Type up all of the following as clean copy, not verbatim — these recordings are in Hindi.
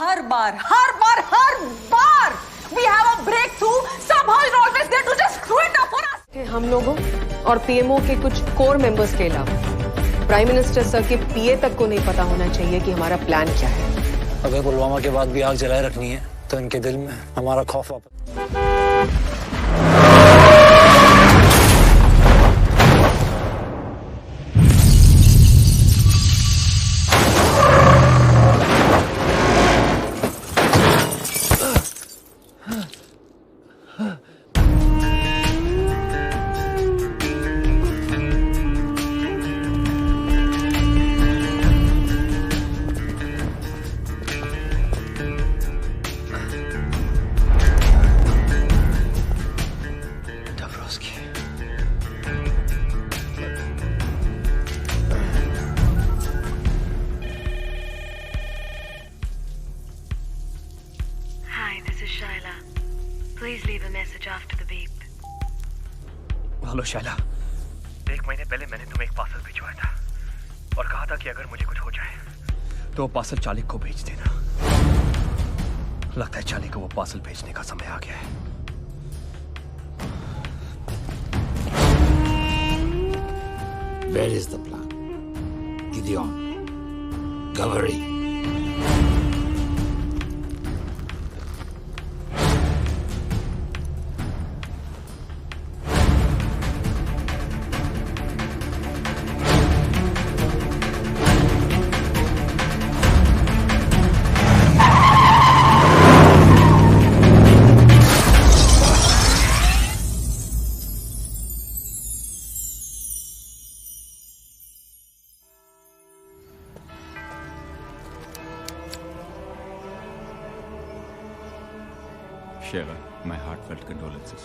Her bar we have a breakthrough, somehow you're always there to just screw it up for us. हम लोगों और पीएमओ के कुछ कोर मेंबर्स के अलावा प्राइम मिनिस्टर सर के पीए तक को नहीं पता होना चाहिए कि हमारा प्लान क्या है। अगर पुलवामा के बाद भी आग जलाए रखनी है तो इनके दिल में हमारा खौफ वापस। Please leave a message after the beep. Hello Shaila, 1 महीने पहले मैंने तुम्हें एक पार्सल भिजवाया था और कहा था कि अगर मुझे कुछ हो जाए तो वो पार्सल चालिक को भेज देना। लगता है चालिक को वो पार्सल भेजने का समय आ गया है। Where is the plan? Gideon, Gowari. Sheila, my heartfelt condolences.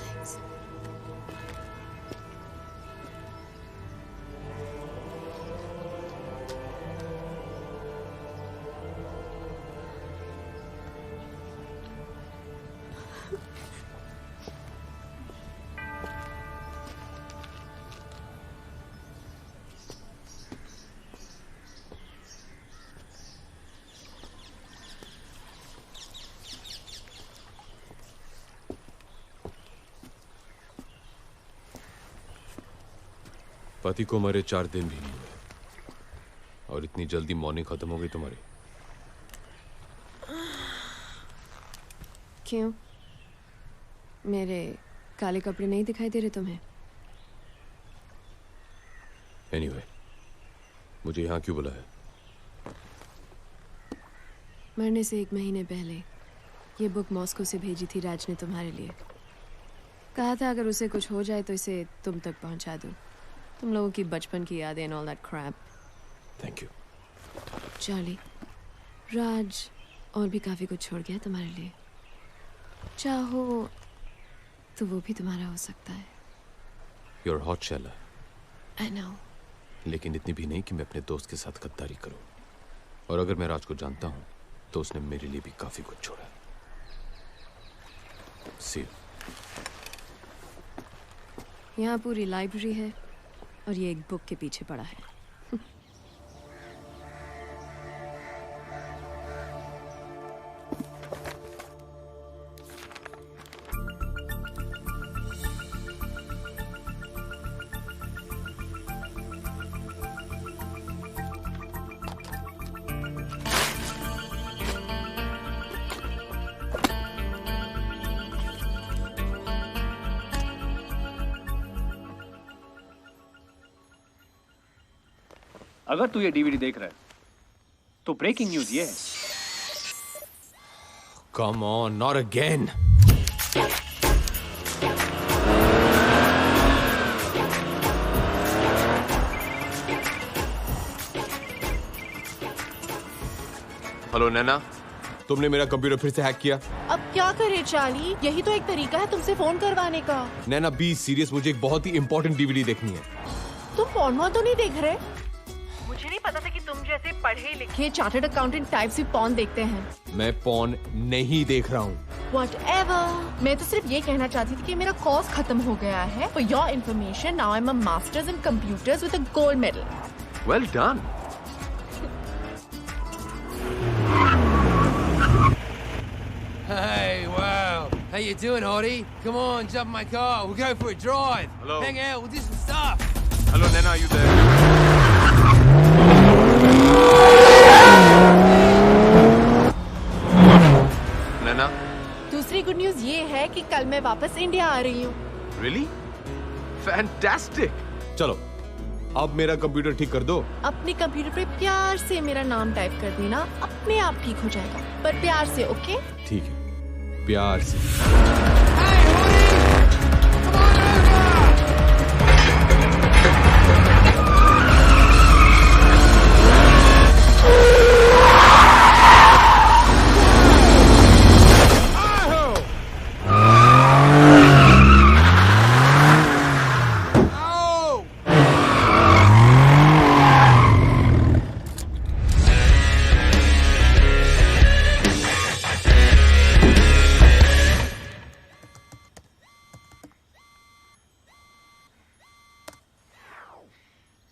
पति को मरे 4 दिन भी नहीं हुए और इतनी जल्दी मॉर्निंग खत्म हो गई तुम्हारी। क्यों? मेरे काले कपड़े नहीं दिखाई दे रहे तुम्हें? एनीवे, मुझे यहाँ क्यों बुलाया? मरने से 1 महीने पहले ये बुक मॉस्को से भेजी थी राज ने तुम्हारे लिए। कहा था अगर उसे कुछ हो जाए तो इसे तुम तक पहुंचा दूं। तुम लोगों की बचपन की यादें and all that crap. Thank you. Charlie, Raj और भी काफी कुछ छोड़ गया तुम्हारे लिए। चाहो तो वो भी तुम्हारा हो सकता है। You're hot, Sheila. I know. लेकिन इतनी भी नहीं कि मैं अपने दोस्त के साथ गद्दारी करूं। और अगर मैं राज को जानता हूं तो उसने मेरे लिए भी काफी कुछ छोड़ा है। See you. यहाँ पूरी लाइब्रेरी है और ये एक बुक के पीछे पड़ा है। अगर तू ये डीवीडी देख रहा है तो ब्रेकिंग न्यूज ये है। Come on, not again. Hello Naina, तुमने मेरा कंप्यूटर फिर से हैक किया। अब क्या करे चार्ली, यही तो एक तरीका है तुमसे फोन करवाने का। नैना बी सीरियस, मुझे एक बहुत ही इंपॉर्टेंट डीवीडी देखनी है। तुम पॉर्न तो नहीं देख रहे? मुझे नहीं पता था कि तुम जैसे पढ़े लिखे चार्टर्ड अकाउंटेंट टाइप से पॉर्न देखते हैं। मैं पॉर्न नहीं देख रहा हूँ। Whatever. मैं तो सिर्फ ये कहना चाहती थी कि मेरा कोर्स खत्म हो गया है। For your information, now I'm a master's in computers with a gold medal. Well done. How you doing, Hardy? Come on, jump in my car. We'll go for a drive. Hello. Hang out. We'll do some stuff. Hello, Nana, are you there? Nana? दूसरी गुड न्यूज ये है कि कल मैं वापस इंडिया आ रही हूँ। Really? Fantastic! चलो, अब मेरा कंप्यूटर ठीक कर दो। अपने कंप्यूटर पे प्यार से मेरा नाम टाइप कर देना, अपने आप ठीक हो जाएगा, पर प्यार से, ओके? ठीक है, प्यार से।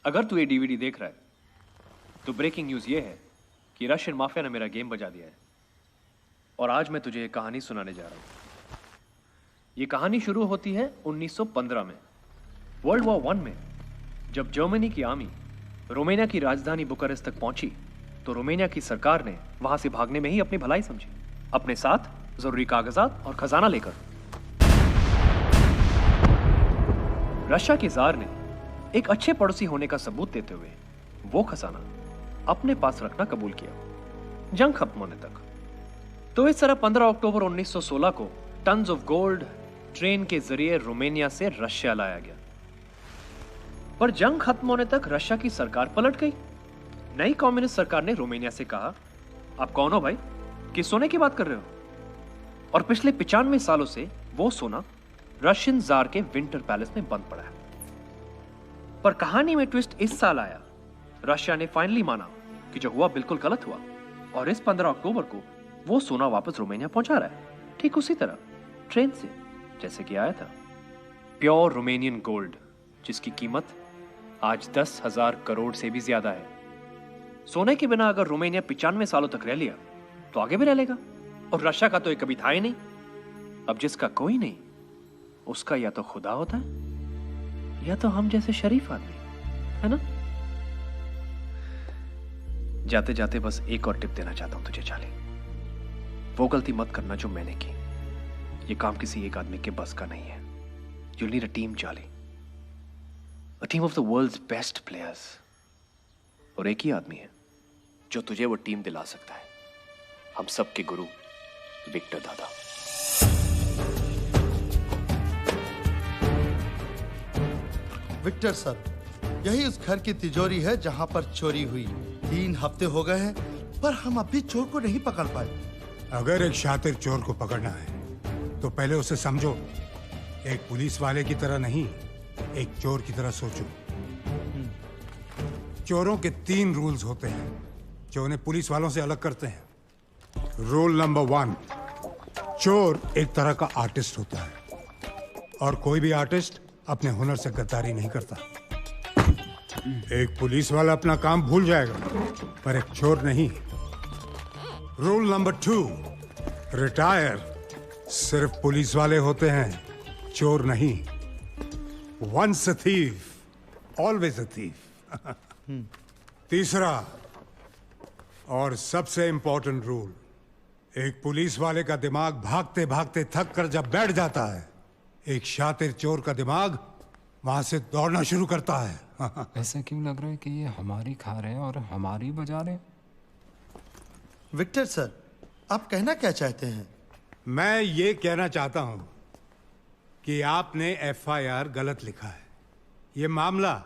अगर तू ये डीवीडी देख रहा है तो ब्रेकिंग न्यूज ये है कि रशियन माफिया ने मेरा गेम बजा दिया है और आज मैं तुझे एक कहानी सुनाने जा रहा हूं। ये कहानी शुरू होती है 1915 में, वर्ल्ड वॉर 1 में। जब जर्मनी की आर्मी रोमानिया की राजधानी बुखारेस्ट तक पहुंची तो रोमानिया की सरकार ने वहां से भागने में ही अपनी भलाई समझी, अपने साथ जरूरी कागजात और खजाना लेकर। रशिया के जार ने एक अच्छे पड़ोसी होने का सबूत देते हुए वो खजाना अपने पास रखना कबूल किया, जंग खत्म होने तक। तो इस तरह 15 अक्टूबर 1916 को टन्स ऑफ गोल्ड ट्रेन के जरिए रोमानिया से रशिया लाया गया। पर जंग खत्म होने तक रशिया की सरकार पलट गई। नई कम्युनिस्ट सरकार ने रोमानिया से कहा, आप कौन हो भाई, किस सोने की बात कर रहे हो? और पिछले 95 सालों से वो सोना रशियन जार के विंटर पैलेस में बंद पड़ा है। पर कहानी में ट्विस्ट इस साल आया। रशिया ने फाइनली माना कि जो हुआ बिल्कुल गलत हुआ और इस 15 अक्टूबर को वो सोना वापस रोमानिया पहुंचा रहा है, ठीक उसी तरह ट्रेन से जैसे कि आया था। प्योर रोमानियन गोल्ड, जिसकी कीमत आज 10,000 करोड़ से भी ज्यादा है। सोने के बिना अगर रोमानिया 95 सालों तक रह लिया तो आगे भी रह लेगा। और रशिया का तो ये कभी था ही नहीं। अब जिसका कोई नहीं उसका या तो खुदा होता है या तो हम जैसे शरीफ आदमी, है ना? जाते जाते बस एक और टिप देना चाहता हूं तुझे चार्ली। वो गलती मत करना जो मैंने की। ये काम किसी एक आदमी के बस का नहीं है। You'll need a team, Charlie. A team of the world's best players। और एक ही आदमी है जो तुझे वो टीम दिला सकता है। हम सब के गुरु विक्टर दादा। विक्टर सर, यही उस घर की तिजोरी है जहां पर चोरी हुई। 3 हफ्ते हो गए हैं पर हम अब भी चोर को नहीं पकड़ पाए। अगर एक शातिर चोर को पकड़ना है तो पहले उसे समझो। एक पुलिस वाले की तरह नहीं, एक चोर की तरह सोचो। चोरों के 3 रूल्स होते हैं जो उन्हें पुलिस वालों से अलग करते हैं। रूल नंबर 1, चोर एक तरह का आर्टिस्ट होता है और कोई भी आर्टिस्ट अपने हुनर से गद्दारी नहीं करता। एक पुलिस वाला अपना काम भूल जाएगा पर एक चोर नहीं। रूल नंबर 2, रिटायर सिर्फ पुलिस वाले होते हैं, चोर नहीं। Once a thief, always a thief. तीसरा और सबसे इंपॉर्टेंट रूल, एक पुलिस वाले का दिमाग भागते भागते थक कर जब बैठ जाता है, एक शातिर चोर का दिमाग वहां से दौड़ना शुरू करता है। ऐसा क्यों लग रहा है कि ये हमारी खा रहे हैं और हमारी बजा रहे हैं? विक्टर सर, आप कहना क्या चाहते हैं? मैं ये कहना चाहता हूं कि आपने FIR गलत लिखा है। ये मामला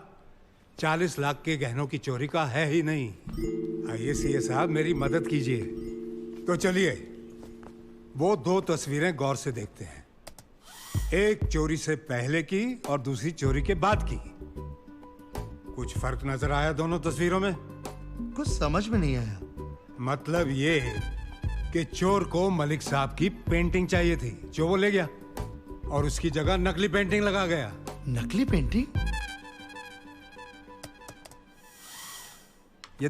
40 लाख के गहनों की चोरी का है ही नहीं। आइए सीए साहब, मेरी मदद कीजिए। तो चलिए वो 2 तस्वीरें गौर से देखते हैं। एक चोरी से पहले की और दूसरी चोरी के बाद की। कुछ फर्क नजर आया दोनों तस्वीरों में? कुछ समझ में नहीं आया। मतलब ये कि चोर को मलिक साहब की पेंटिंग चाहिए थी जो वो ले गया और उसकी जगह नकली पेंटिंग लगा गया। नकली पेंटिंग? ये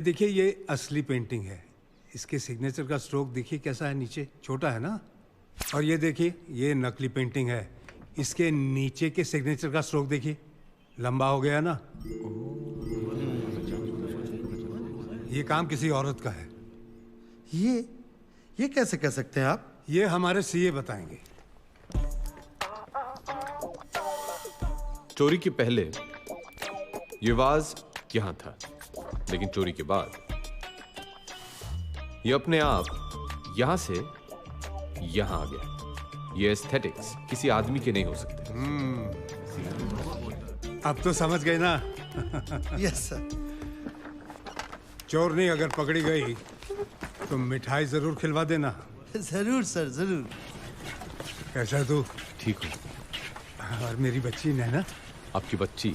देखिए, ये असली पेंटिंग है। इसके सिग्नेचर का स्ट्रोक देखिए कैसा है नीचे, छोटा है ना? और ये देखिए, ये नकली पेंटिंग है। इसके नीचे के सिग्नेचर का स्ट्रोक देखिए, लंबा हो गया ना। ये काम किसी औरत का है। ये कैसे कह सकते हैं आप? ये हमारे सीए बताएंगे। चोरी के पहले ये वाज यहां था, लेकिन चोरी के बाद ये अपने आप यहां से यहां आ गया। ये एस्थेटिक्स किसी आदमी के नहीं हो सकते। अब तो समझ गए ना? Yes sir. चोरनी अगर पकड़ी गई तो मिठाई जरूर खिलवा देना। जरूर सर, जरूर। कैसा तू? ठीक हूँ। और मेरी बच्ची नैना? आपकी बच्ची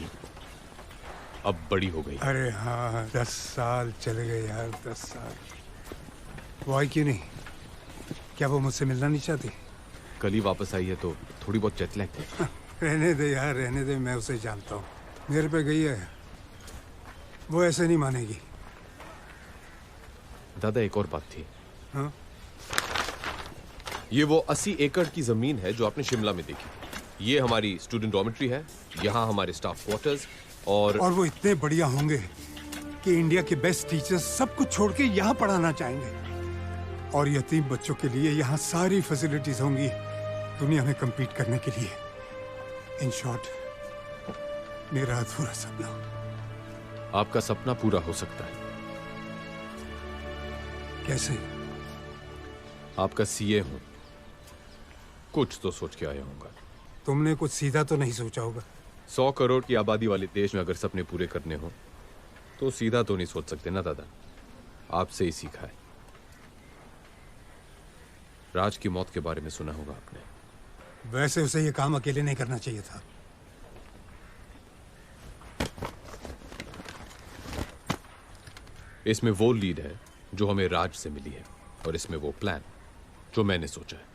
अब बड़ी हो गई। अरे हाँ, 10 साल चले गए यार, 10 साल। वो आई क्यों नहीं? क्या वो मुझसे मिलना नहीं चाहती? कल ही वापस आई है तो थोड़ी बहुत जेट लैग है। रहने दे यार, रहने दे। मैं उसे जानता हूँ, मेरे पे गई है। वो ऐसे नहीं मानेगी। दादा, एक और बात थी। हाँ? ये वो 80 एकड़ की जमीन है जो आपने शिमला में देखी। ये हमारी स्टूडेंट डॉर्मेट्री है, यहाँ हमारे स्टाफ क्वार्टर्स, और वो इतने बढ़िया होंगे कि इंडिया के बेस्ट टीचर्स सब कुछ छोड़ के यहाँ पढ़ाना चाहेंगे। और यतीम बच्चों के लिए यहाँ सारी फैसिलिटीज होंगी दुनिया में compete करने के लिए। इन शॉर्ट, मेरा अधूरा सपना। आपका सपना पूरा हो सकता है। कैसे? आपका सीए हूं, कुछ तो सोच के आया हूँगा। तुमने कुछ सीधा तो नहीं सोचा होगा। 100 करोड़ की आबादी वाले देश में अगर सपने पूरे करने हो तो सीधा तो नहीं सोच सकते ना दादा। आपसे ही सीखा है। राज की मौत के बारे में सुना होगा आपने। वैसे उसे ये काम अकेले नहीं करना चाहिए था। इसमें वो लीड है जो हमें राज से मिली है, और इसमें वो प्लान जो मैंने सोचा है।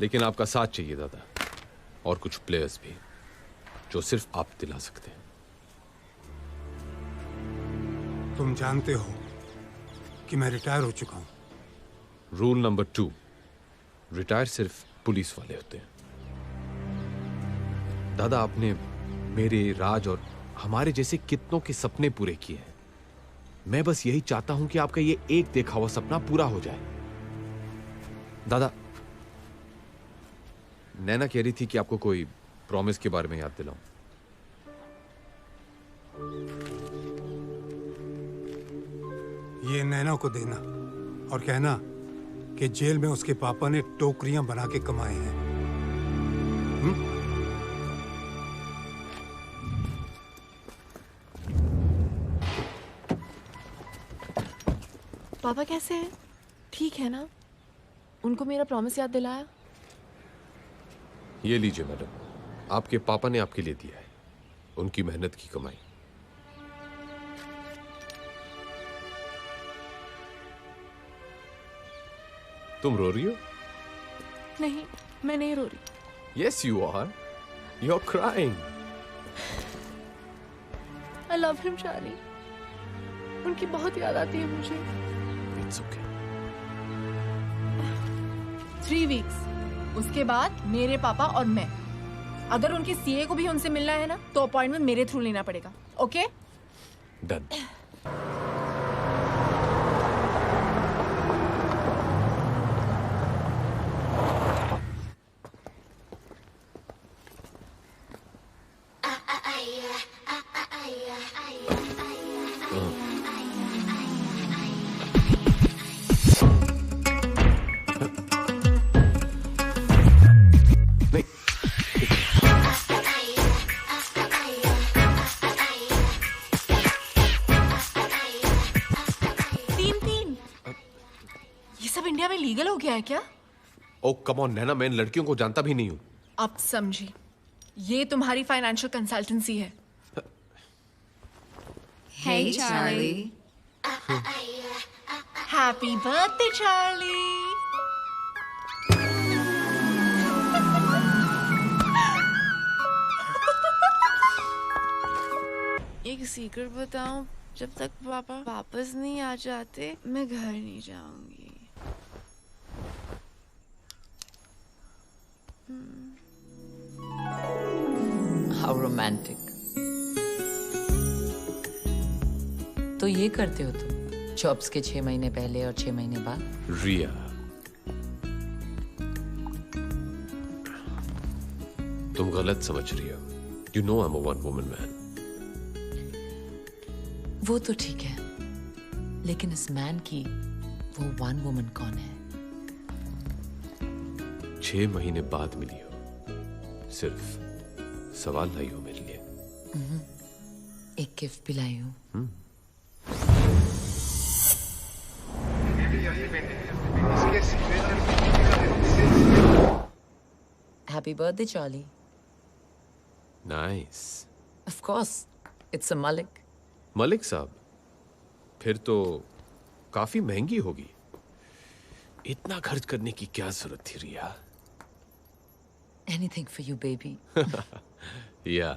लेकिन आपका साथ चाहिए दादा, और कुछ प्लेयर्स भी जो सिर्फ आप दिला सकते हैं। तुम जानते हो कि मैं रिटायर हो चुका हूं। रूल नंबर 2, रिटायर सिर्फ पुलिस वाले होते हैं। दादा, आपने मेरे, राज और हमारे जैसे कितनों के सपने पूरे किए हैं। मैं बस यही चाहता हूं कि आपका ये एक देखा हुआ सपना पूरा हो जाए। दादा, नैना कह रही थी कि आपको कोई प्रॉमिस के बारे में याद दिलाऊं। ये नैना को देना और कहना कि जेल में उसके पापा ने टोकरियां बना के कमाए हैं। पापा कैसे हैं? ठीक है ना? उनको मेरा प्रॉमिस याद दिलाया? ये लीजिए मैडम, आपके पापा ने आपके लिए दिया है, उनकी मेहनत की कमाई। तुम रो रही हो? नहीं, मैं नहीं रो रही। Yes, you are. You're crying. I love him, Charlie. उनकी बहुत याद आती है मुझे। It's okay. 3 weeks, उसके बाद मेरे पापा और मैं। अगर उनके सीए को भी उनसे मिलना है ना, तो अपॉइंटमेंट मेरे थ्रू लेना पड़ेगा। ओके? Done. लीगल हो गया है क्या? ओ कम ऑन नैना, मैं इन लड़कियों को जानता भी नहीं हूं। अब समझी, ये तुम्हारी फाइनेंशियल कंसल्टेंसी है। Hey, Charlie. Happy birthday, Charlie. एक सीक्रेट बताऊं, जब तक पापा वापस नहीं आ जाते मैं घर नहीं जाऊंगी। How romantic. तो ये करते हो तुम जॉब्स के 6 महीने पहले और 6 महीने बाद? रिया, तुम गलत समझ रही हो. You know I'm a one-woman man. वो तो ठीक है, लेकिन इस मैन की वो वन वुमन कौन है? 6 महीने बाद मिली हो, सिर्फ सवाल लाई हो मेरे लिए. एक गिफ्ट भी लाई हूँ. Happy birthday, Charlie. Nice. Of course, it's a Malik. Malik साहब, फिर तो काफी महंगी होगी. इतना खर्च करने की क्या जरूरत थी रिया? Anything for you, baby. या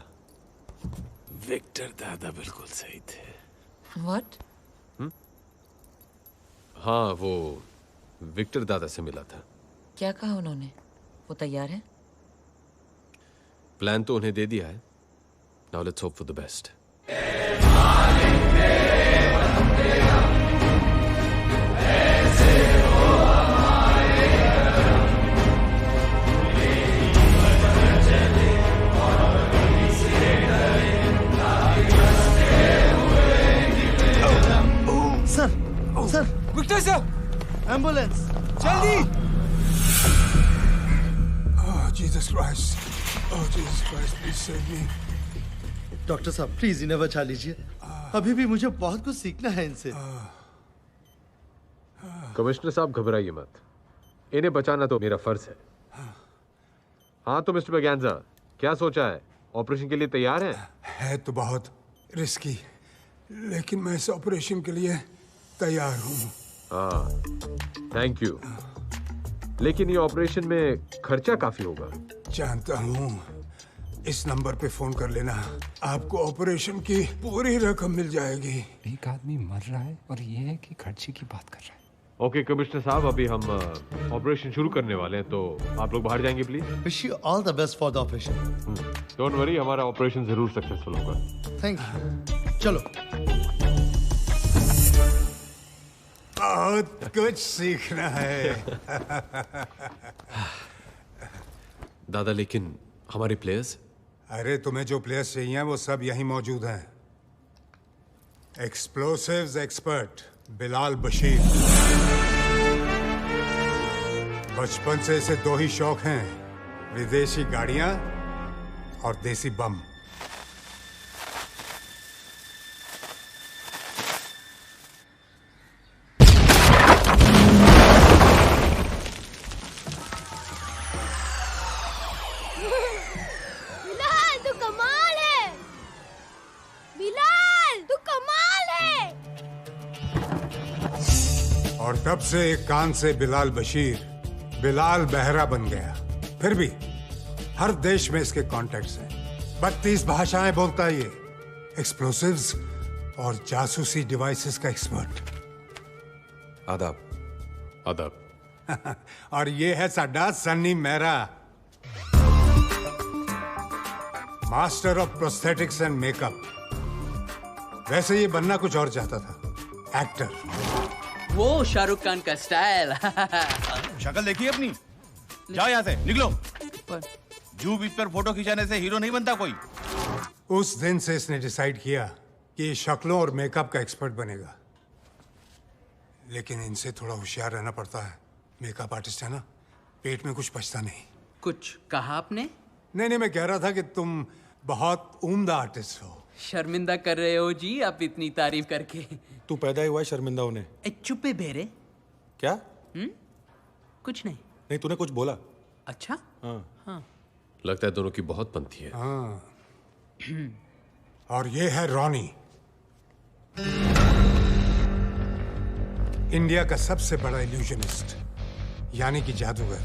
विक्टर दादा बिल्कुल सही थे. What? हाँ, वो विक्टर दादा से मिला था. क्या कहा उन्होंने? वो तैयार है? प्लान तो उन्हें दे दिया है. Now let's hope for the best. Sir, Victor sir, ambulance जल्दी! Oh, Jesus Christ. Oh, Jesus Christ, please save me. Doctor साहब, प्लीज इन्हें बचा लीजिए. अभी भी मुझे बहुत कुछ सीखना है इनसे. कमिश्नर साहब, घबराइए मत. इन्हें बचाना तो मेरा फर्ज है. हाँ तो मिस्टर बगैंजा, क्या सोचा है? ऑपरेशन के लिए तैयार हैं? है तो बहुत रिस्की, लेकिन मैं इस ऑपरेशन के लिए तैयार हूँ. हाँ, थैंक यू. लेकिन ये ऑपरेशन में खर्चा काफी होगा. जानता हूँ. इस नंबर पे फोन कर लेना, आपको ऑपरेशन की पूरी रकम मिल जाएगी. एक आदमी मर रहा है और ये है कि खर्चे की बात कर रहा है. ओके कमिश्नर साहब, अभी हम ऑपरेशन शुरू करने वाले हैं, तो आप लोग बाहर जाएंगे please. Wish you all the best for the operation. Don't worry, हमारा ऑपरेशन जरूर सक्सेसफुल होगा. Thank you. चलो. बहुत कुछ सीखना है. दादा, लेकिन हमारे प्लेयर्स? अरे तुम्हें जो प्लेयर्स चाहिए वो सब यहीं मौजूद हैं. Explosives expert Bilal Bashir. बचपन से इसे 2 ही शौक हैं, विदेशी गाड़ियां और देसी बम. और तब से एक कान से बिलाल बशीर बिलाल बहरा बन गया. फिर भी हर देश में इसके कॉन्टैक्ट्स हैं. 32 भाषाएं बोलता है ये. एक्सप्लोसिव्स और जासूसी डिवाइसेस का एक्सपर्ट. आदाब. आदाब. और ये है साडा Sunny Mehra, master of prosthetics and makeup. वैसे ये बनना कुछ और चाहता था, एक्टर. वो शाहरुख खान का स्टाइल. शक्ल देखिए अपनी. जाओ यहाँ से, निकलो. जू बीच पर फोटो खिंचाने से हीरो नहीं बनता कोई. उस दिन से इसने डिसाइड किया कि ये शक्लों और मेकअप का एक्सपर्ट बनेगा. लेकिन इनसे थोड़ा होशियार रहना पड़ता है. मेकअप आर्टिस्ट है ना, पेट में कुछ पचता नहीं. कुछ कहा आपने? नहीं, मैं कह रहा था कि तुम बहुत उम्दा आर्टिस्ट हो. शर्मिंदा कर रहे हो जी आप इतनी तारीफ करके. तू पैदा ही हुआ है शर्मिंदा होने. चुप्पे बेरे. क्या? कुछ नहीं. नहीं, तूने कुछ बोला. अच्छा. हाँ. लगता है दोनों की बहुत बनती है. हाँ. और ये है रॉनी, इंडिया का सबसे बड़ा इल्यूजनिस्ट, यानी कि जादूगर.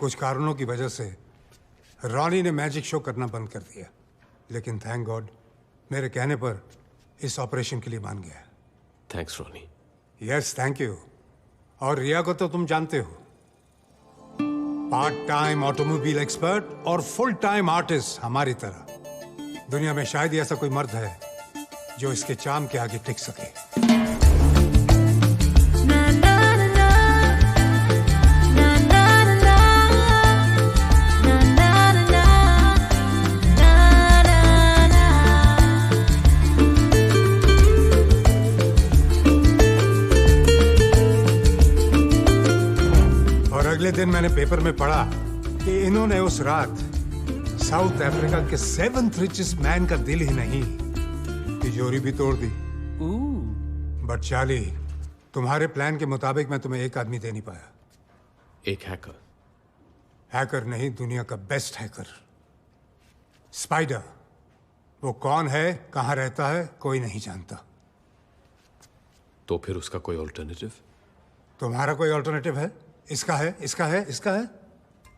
कुछ कारणों की वजह से रॉनी ने मैजिक शो करना बंद कर दिया, लेकिन थैंक गॉड मेरे कहने पर इस ऑपरेशन के लिए मान गया। Thanks Ronnie. Yes thank you. और रिया को तो तुम जानते हो, पार्ट टाइम ऑटोमोबाइल एक्सपर्ट और फुल टाइम आर्टिस्ट हमारी तरह। दुनिया में शायद ही ऐसा कोई मर्द है जो इसके चाम के आगे टिक सके। अगले दिन मैंने पेपर में पढ़ा कि इन्होंने उस रात साउथ अफ्रीका के 7th richest मैन का दिल ही नहीं, तिजोरी भी तोड़ दी। बट चार्ली, तुम्हारे प्लान के मुताबिक मैं तुम्हें एक आदमी दे नहीं पाया। एक हैकर? हैकर नहीं, दुनिया का बेस्ट हैकर, स्पाइडर। वो कौन है, कहां रहता है, कोई नहीं जानता। तो फिर उसका कोई ऑल्टरनेटिव? तुम्हारा कोई ऑल्टरनेटिव है? इसका है, इसका है, इसका है।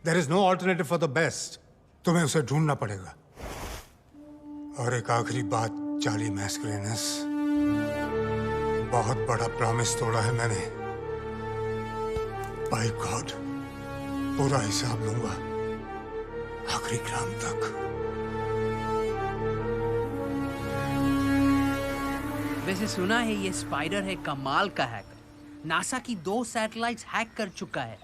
There is no alternative for the best. तुम्हें उसे ढूंढना पड़ेगा। और एक आखिरी बात चार्ली मैस्करेनस, बहुत बड़ा प्रॉमिस तोड़ा है मैंने। बाय गॉड पूरा हिसाब लूंगा आखिरी ग्राम तक। वैसे सुना है ये स्पाइडर है कमाल का हैकर। नासा की 2 सैटेलाइट्स हैक कर चुका है।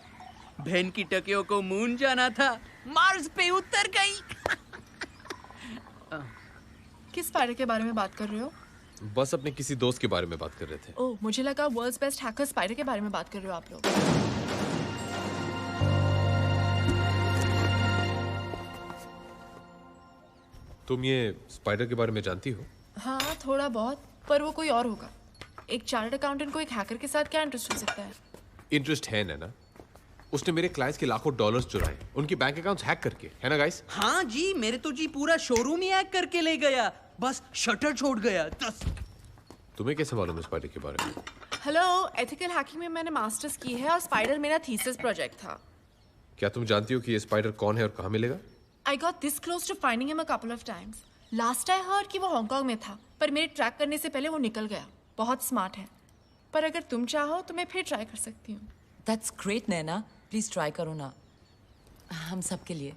बहन की टकियों को मून जाना था, मार्स पे उतर गई। किस स्पाइडर के बारे में बात कर रहे हो? बस अपने किसी दोस्त के बारे में बात कर रहे थे। ओह, मुझे लगा वर्ल्ड्स बेस्ट हैकर स्पाइडर के बारे में बात कर रहे हो आप लोग। तुम ये स्पाइडर के बारे में जानती हो? हाँ थोड़ा बहुत, पर वो कोई और होगा। एक चार्टर्ड अकाउंटेंट को एक हैकर के साथ क्या इंटरेस्ट हो सकता है? इंटरेस्ट है ना? उसने मेरे क्लाइंट्स के लाखों डॉलर्स चुराए, उनके बैंक अकाउंट्स हैक करके, है ना गाइस? हाँ जी, मेरे तो जी पूरा शोरूम ही हैक करके ले गया, बस शटर छोड़ गया। तुम्हें कैसे मालूम है स्पाइडर के बारे में? हेलो, एथिकल हैकिंग में मैंने मास्टर्स की है और स्पाइडर मेरा थीसिस प्रोजेक्ट था। क्या तुम जानती हो कि ये स्पाइडर कौन है और कहाँ मिलेगा? I got this close to finding him a couple of times. Last I heard कि वो हांगकांग में था, पर मेरे ट्रैक करने से पहले वो निकल गया। बहुत स्मार्ट है, पर अगर तुम चाहो तो मैं फिर ट्राई कर सकती हूँ। That's great, Naina. Please try करो ना, हम सब के लिए।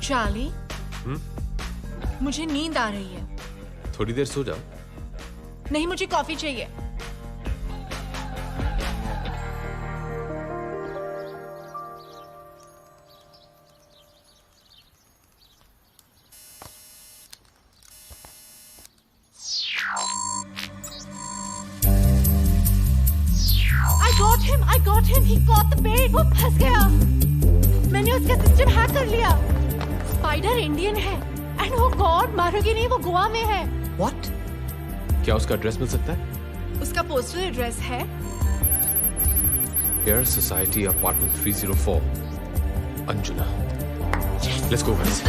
चार्ली, मुझे नींद आ रही है। थोड़ी देर सो जाओ। नहीं, मुझे कॉफी चाहिए। I got him. He caught the bait. वो फंस गया। मैंने उसका सिस्टम हैक कर लिया। स्पाइडर इंडियन है, एंड वो गॉड मारोगे नहीं, वो गोवा में है। What? क्या उसका एड्रेस मिल सकता है? उसका पोस्टल एड्रेस है air society apartment 304 Anjuna. Let's go guys.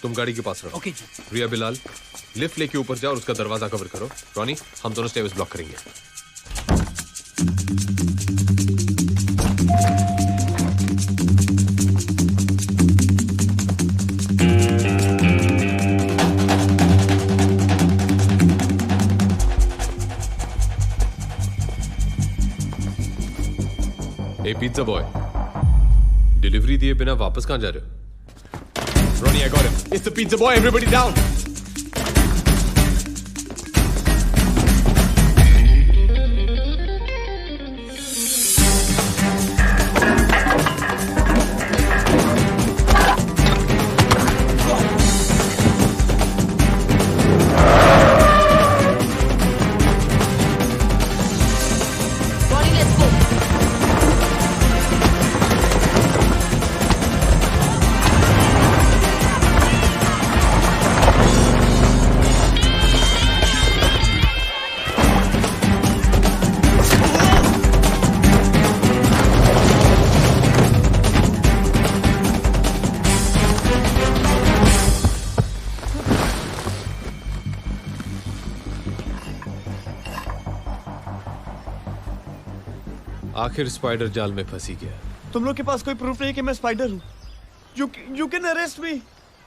तुम गाड़ी के पास रहो। ओके जी। रिया बिलाल, लिफ्ट लेके ऊपर जाओ और उसका दरवाजा कवर करो। रॉनी, हम दोनों स्टेयर्स ब्लॉक करेंगे। ए पिज्जा बॉय, डिलीवरी दिए बिना वापस कहां जा रहे हो? Ronnie, I got him. It's the pizza boy. Everybody down. आखिर स्पाइडर जाल में फंसी गया। तुम लोग के पास कोई प्रूफ नहीं कि मैं स्पाइडर हूँ? You can arrest me.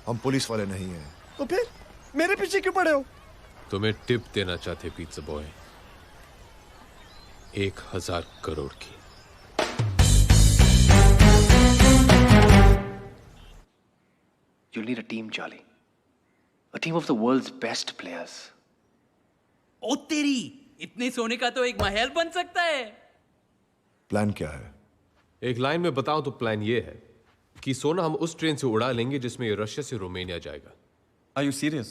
हम पुलिस वाले नहीं हैं। तो फिर मेरे पीछे क्यों पड़े हो? तुम्हें टिप देना चाहते पिज़्ज़ा बॉय, 1000 करोड़ की। You'll need a team, Charlie. A team of the world's best players. ओ तेरी, इतने सोने का तो एक महल बन सकता है। प्लान क्या है? एक लाइन में बताऊं तो प्लान ये है कि सोना हम उस ट्रेन से उड़ा लेंगे जिसमें ये रशिया से रोमानिया जाएगा। Are you serious?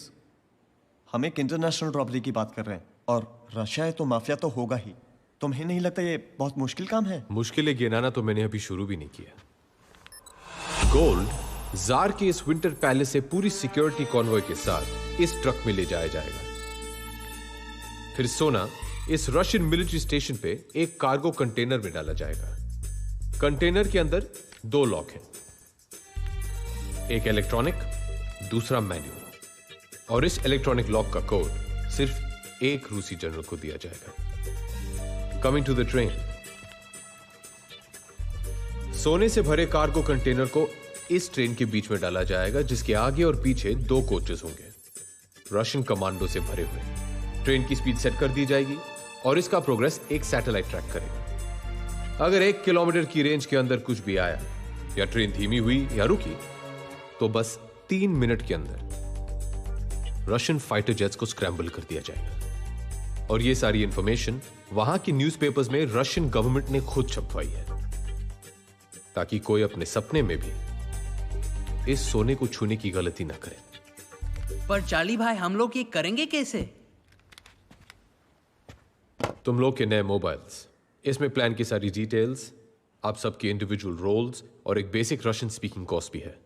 हम एक इंटरनेशनल रॉबरी की बात कर रहे हैं और रशिया है तो माफिया तो होगा ही। तुम्हें नहीं लगता ये बहुत मुश्किल काम है? मुश्किलें गिनाना तो मैंने अभी शुरू भी नहीं किया। गोल्ड जार के इस विंटर पैलेस से पूरी सिक्योरिटी कॉन्वॉय के साथ इस ट्रक में ले जाया जाएगा। फिर सोना इस रशियन मिलिट्री स्टेशन पे एक कार्गो कंटेनर में डाला जाएगा। कंटेनर के अंदर 2 लॉक हैं, एक इलेक्ट्रॉनिक, दूसरा मैनुअल, और इस इलेक्ट्रॉनिक लॉक का कोड सिर्फ एक रूसी जनरल को दिया जाएगा। Coming to the train. सोने से भरे कार्गो कंटेनर को इस ट्रेन के बीच में डाला जाएगा, जिसके आगे और पीछे 2 कोचेस होंगे रशियन कमांडो से भरे हुए। ट्रेन की स्पीड सेट कर दी जाएगी और इसका प्रोग्रेस एक सैटेलाइट ट्रैक करेगा। अगर 1 किलोमीटर की रेंज के अंदर कुछ भी आया या ट्रेन धीमी हुई या रुकी तो बस 3 मिनट के अंदर रशियन फाइटर जेट्स को स्क्रैम्बल कर दिया जाएगा। और ये सारी इंफॉर्मेशन वहां की न्यूज़पेपर्स में रशियन गवर्नमेंट ने खुद छपवाई है, ताकि कोई अपने सपने में भी इस सोने को छूने की गलती ना करे। पर चार्ली भाई, हम लोग ये करेंगे कैसे? तुम लोग के नए मोबाइल्स, इसमें प्लान की सारी डिटेल्स, आप सबके इंडिविजुअल रोल्स और एक बेसिक रशियन स्पीकिंग कोर्स भी है।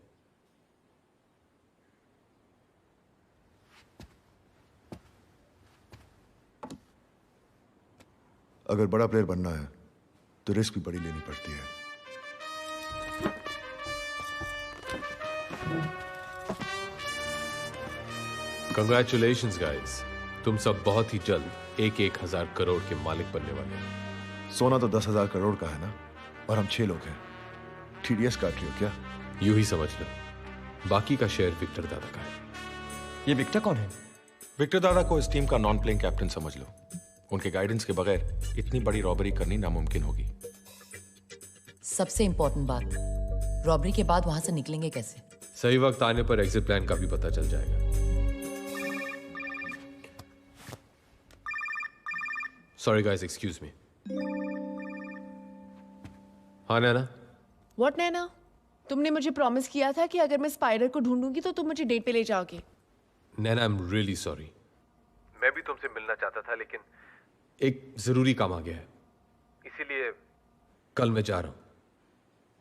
अगर बड़ा प्लेयर बनना है तो रिस्क भी बड़ी लेनी पड़ती है। कंग्रेचुलेशंस गाइस, तुम सब बहुत ही जल्द 1,000 करोड़ के मालिक बनने वाले हैं। सोना तो 10,000 करोड़ का है ना, और हम 6 लोग हैं। TDS काट रही हो क्या? यूं ही समझ लो, बाकी का शेयर विक्टर दादा का है। ये विक्टर कौन है? विक्टर दादा को इस टीम का नॉन प्लेइंग कैप्टन समझ लो। उनके गाइडेंस के बगैर इतनी बड़ी रॉबरी करनी नामुमकिन होगी। सबसे इंपॉर्टेंट बात, रॉबरी के बाद वहां से निकलेंगे कैसे? सही वक्त आने पर एग्जिट प्लान का भी पता चल जाएगा। Sorry guys, excuse me. हाँ नैना? व्हाट नैना? तुमने मुझे प्रॉमिस किया था कि अगर मैं स्पाइडर को ढूंढूंगी तो तुम मुझे डेट पे ले जाओगे। नैना, आई एम रियली सॉरी। मैं भी तुमसे मिलना चाहता था, लेकिन एक जरूरी काम आ गया है, इसीलिए कल मैं जा रहा हूं।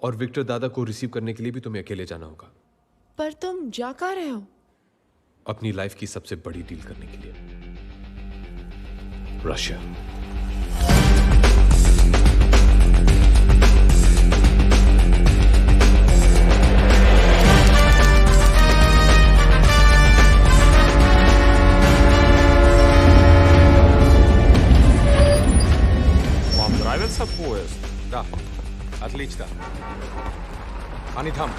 और विक्टर दादा को रिसीव करने के लिए भी तुम्हें अकेले जाना होगा। पर तुम जा कहाँ रहे हो? अपनी लाइफ की सबसे बड़ी डील करने के लिए, रशिया। Pojest. Da. Отлично. Они там.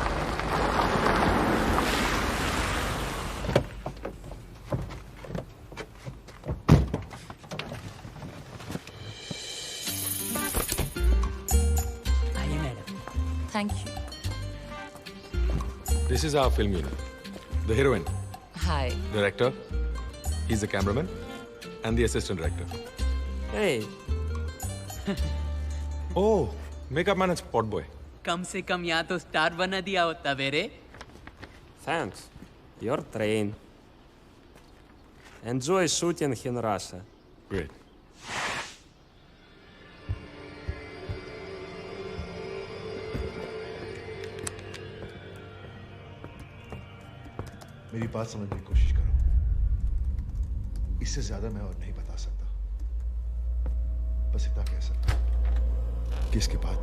आइए madam. Thank you. This is our film unit. The heroine, Hi. director, he's the cameraman, and the assistant director. Hey. Oh, makeup man and spot boy. कम से कम यहाँ तो स्टार बना दिया होता मेरे। Thanks. Your train. Enjoy shooting in Russia. Great. मेरी बात समझने की कोशिश करो। इससे ज्यादा मैं और नहीं बता सकता। बस इतना कह सकता हूं कि इसके बाद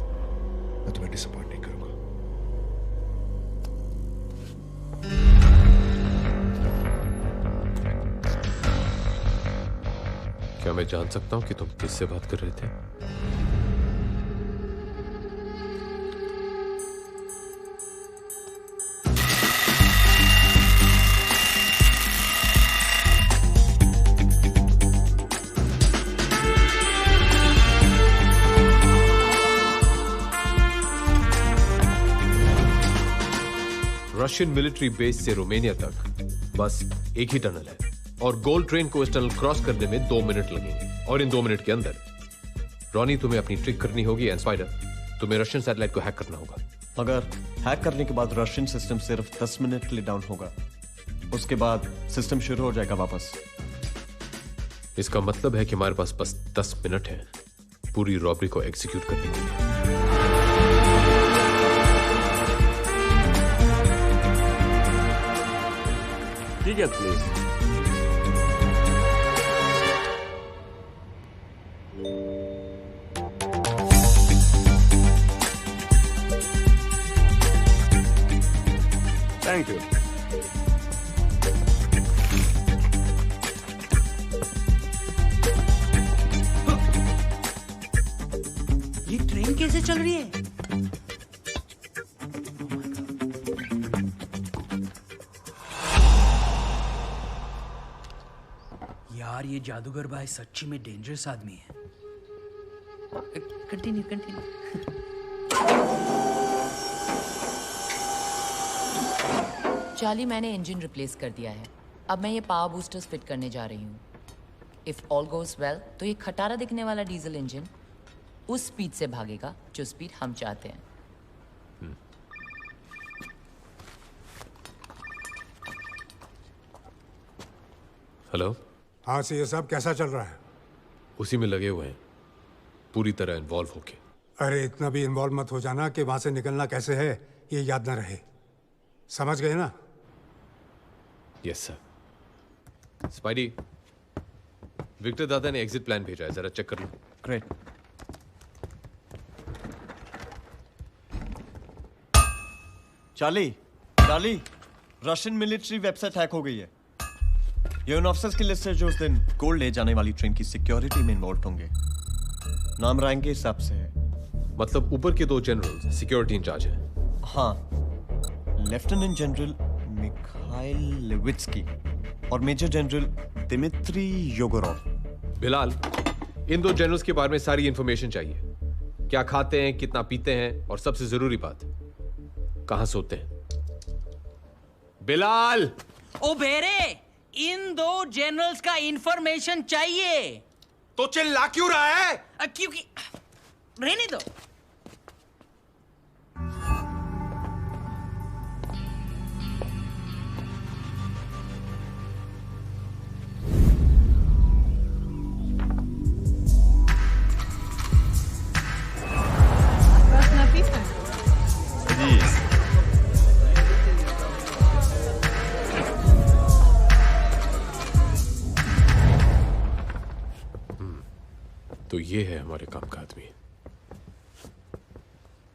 मैं तुम्हें डिसअपॉइंट नहीं करूंगा। क्या मैं जान सकता हूं कि तुम किससे बात कर रहे थे? रशियन मिलिट्री बेस से रोमानिया तक बस एक ही टनल है और गोल्ड ट्रेन को इस टनल क्रॉस करने में 2 मिनट लगेंगे। और इन 2 मिनट के अंदर रॉनी तुम्हें अपनी ट्रिक करनी होगी एंड स्पाइडर तुम्हें रशियन सैटेलाइट को हैक करना होगा। अगर हैक करने के बाद रशियन सिस्टम सिर्फ 10 मिनट के लिए डाउन होगा, उसके बाद सिस्टम शुरू हो जाएगा वापस। इसका मतलब है कि हमारे पास बस 10 मिनट है पूरी रॉबरी को एग्जीक्यूट करने के लिए। Ticket, please. Thank you. ये ट्रेन कैसे चल रही है? यार ये जादूगर भाई सच्ची में डेंजरस आदमी है। Continue continue. चार्ली, मैंने इंजन रिप्लेस कर दिया है। अब मैं ये पावर बूस्टर्स फिट करने जा रही हूँ। इफ ऑल गोज वेल तो ये खटारा दिखने वाला डीजल इंजन उस स्पीड से भागेगा जो स्पीड हम चाहते हैं। हेलो। हाँ से ये सब कैसा चल रहा है? उसी में लगे हुए हैं पूरी तरह इन्वॉल्व होके। अरे इतना भी इन्वॉल्व मत हो जाना कि वहां से निकलना कैसे है ये याद ना रहे। समझ गए ना? Yes sir. स्पाइडी, विक्टर दादा ने एग्जिट प्लान भेजा है, जरा चेक कर लो। Great. Charlie, Russian military website hack हो गई है। ये उन ऑफिसर्स की लिस्ट है जो उस दिन गोल्ड ले जाने वाली ट्रेन की सिक्योरिटी में इन्वॉल्व होंगे। नाम रैंक के हिसाब से है। मतलब ऊपर के 2 जनरल सिक्योरिटी इंचार्ज हैं। हाँ, लेफ्टिनेंट जनरल मिखाइल लेविट्स्की और मेजर जनरल दिमित्री योगोरोव। बिलाल, इन 2 जनरल्स के बारे में सारी इंफॉर्मेशन चाहिए। क्या खाते हैं, कितना पीते हैं और सबसे जरूरी बात, कहां सोते हैं। बिलाल! ओ बेरे, इन 2 जनरल्स का इंफॉर्मेशन चाहिए। तो चिल्ला क्यों रहा है? क्योंकि रहने दो। तो ये है हमारे काम का आदमी।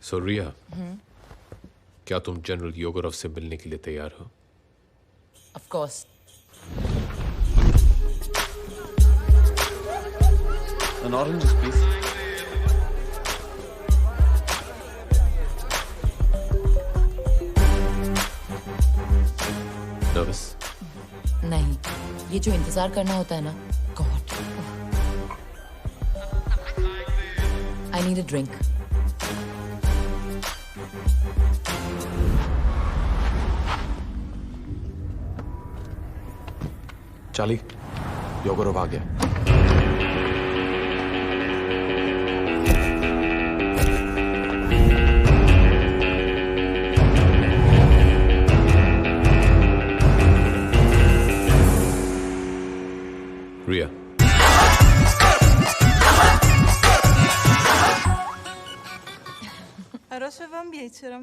सो रिया, क्या तुम जनरल योगोरोव से मिलने के लिए तैयार हो? Of course. An orange, please. Nervous? नहीं, ये जो इंतजार करना होता है ना, God. I need a drink. Charlie, Yegorov आ गया। Riya, Хорошего вам вечера.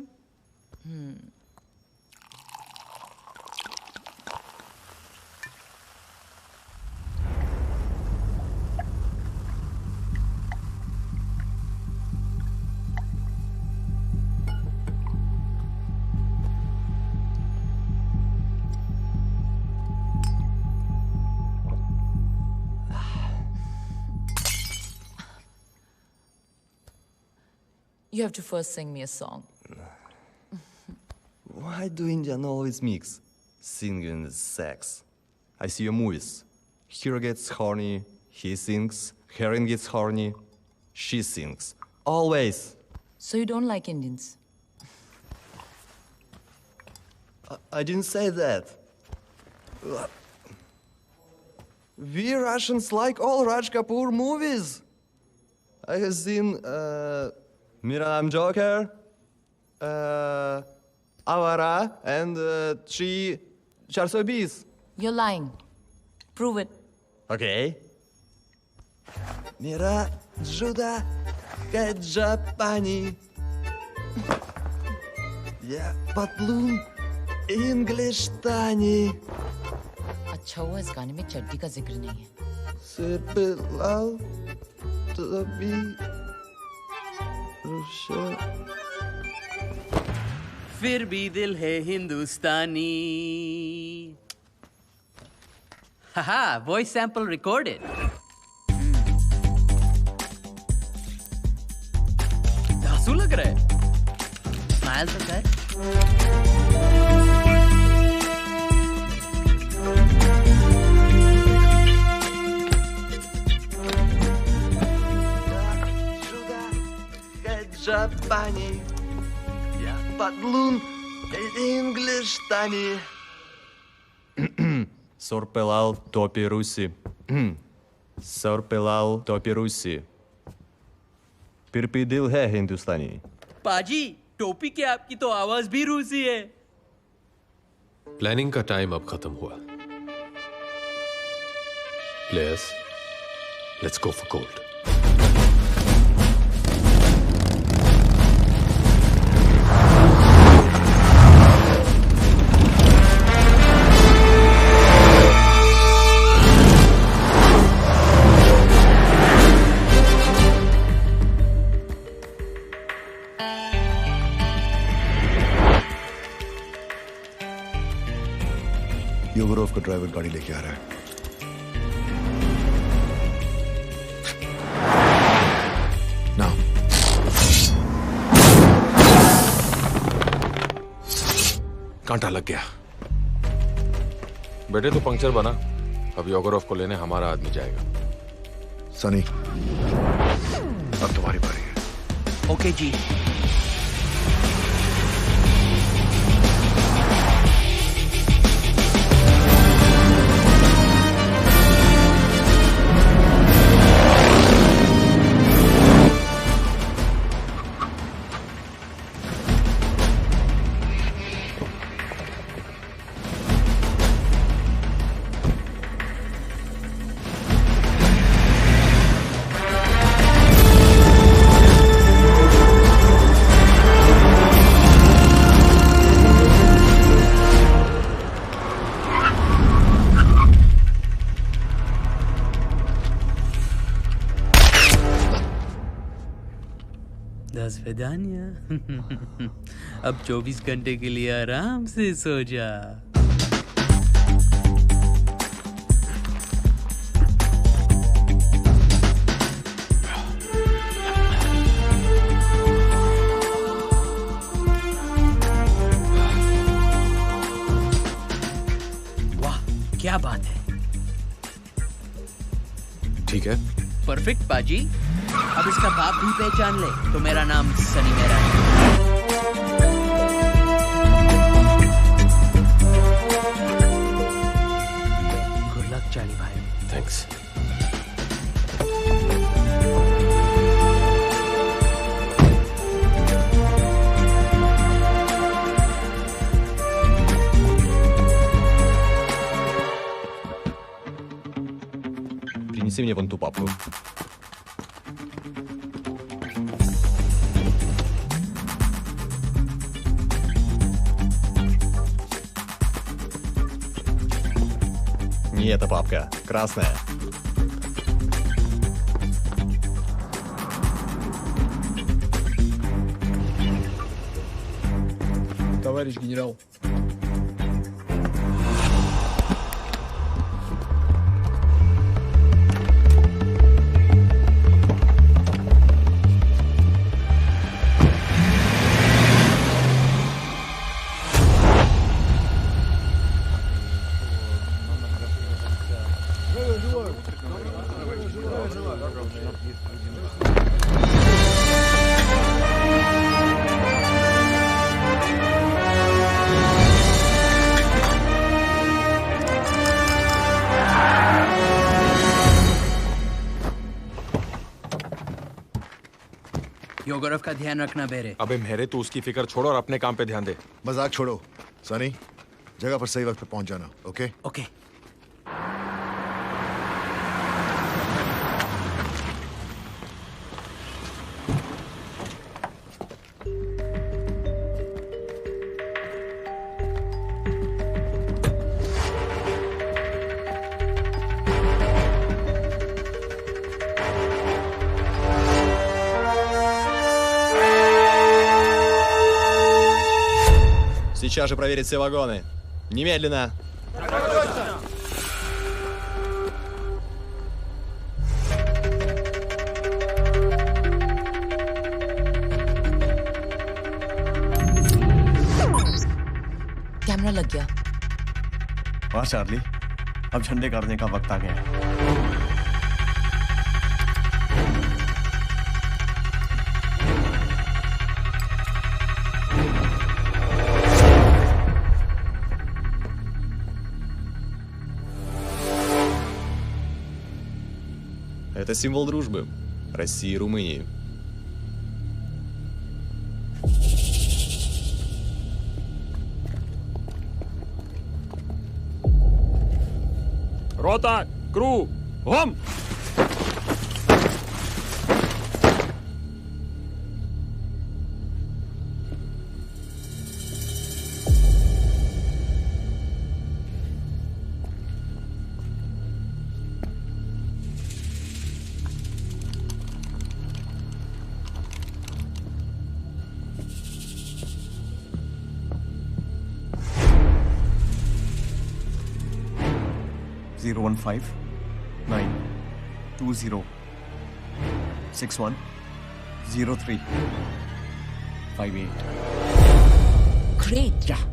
You have to first sing me a song. Why do Indian always mix singing and sex? I see your movies. Hero gets horny, he sings. Heroine gets horny, she sings. Always. So you don't like Indians? I didn't say that. We Russians like all Raj Kapoor movies. I have seen Mera Naam Joker, Avara, and 420. You're lying. Prove it. Okay. Mera Juda Kajapani. Yeah, Patloon English Tani. अच्छा हुआ इस गाने में चड्डी का जिक्र नहीं है। सिर पे लाल तभी रुशा। फिर भी दिल है हिंदुस्तानी। हाहा, वॉइस सैंपल रिकॉर्डेड। धांसू लग रहा है। स्माइल तो कर। Japani, yeah, Patloon English Tani. Sorpelal topi Rusi. Sorpelal topi Rusi. फिर दिल है हिंदुस्तानी। पाजी, टोपी के आपकी तो आवाज भी रूसी है। प्लानिंग का टाइम अब खत्म हुआ। Players, let's go for gold. Yegorov का ड्राइवर गाड़ी लेके आ रहा है। Now. कांटा लग गया। बेटे तो पंक्चर बना। अब योगरोव को लेने हमारा आदमी जाएगा। सनी, अब तुम्हारी बारी है। ओके जी। विदानिया। अब 24 घंटे के लिए आराम से सो जा। वाह, क्या बात है। ठीक है, परफेक्ट पाजी। अब इसका बाप भी पहचान ले तो मेरा नाम सनी मेरा है। गुड लक चाली भाई। थैंक्स। Принеси мне вон ту папку. Не эта папка, красная. Товарищ генерал. योगोरव का ध्यान रखना बेरे। अबे मेरे तू उसकी फिक्र छोड़ और अपने काम पे ध्यान दे। मजाक छोड़ो सनी, जगह पर सही वक्त पे पहुंच जाना। Okay okay. Сейчас же проверить все вагоны. Немедленно. कैमरा लग गया। वाह चार्ली, अब झंडे गाड़ने का वक्त आ गया है। Это символ дружбы России и Румынии. Рота, кру, гом! Zero 1 9 2 0 6 1 0 3 5 8. Great. Yeah.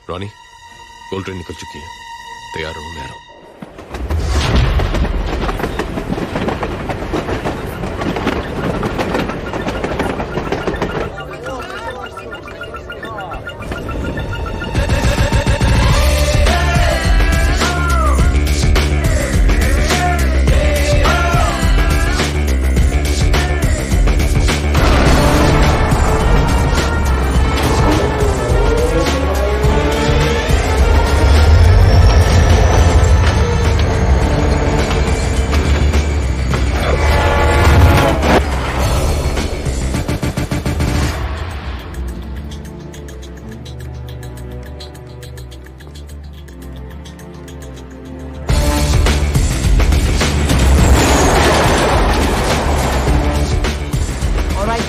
Ronnie, gold train निकल चुकी है। तैयार रहो, मैं आ रहा हूं।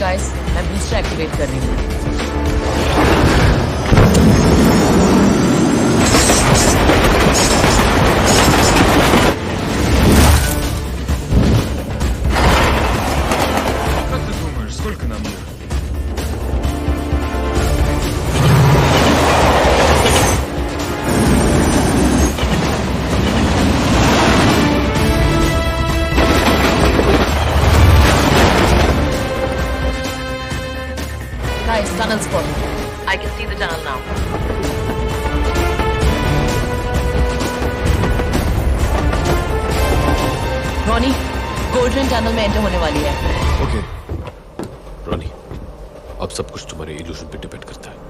गाइस, मैं बूस्टर एक्टिवेट कर रही हूँ। Сколько нам нужно? Guys, tunnel spotted. I can see the tunnel now. Ronnie, golden tunnel में एंटर होने वाली है। ओके रॉनी, अब सब कुछ तुम्हारे इल्यूजन पे डिपेंड करता है।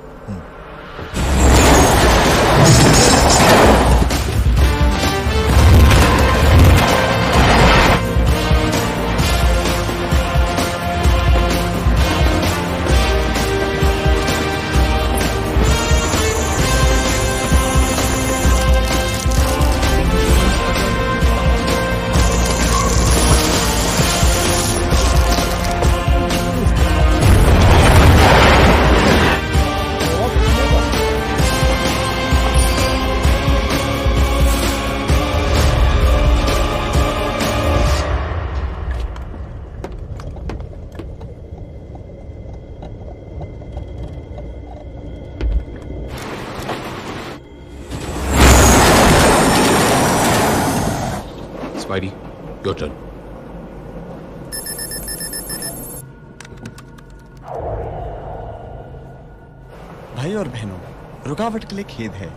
Spidey, your turn. भाई और बहनों, रुकावट के लिए खेद है।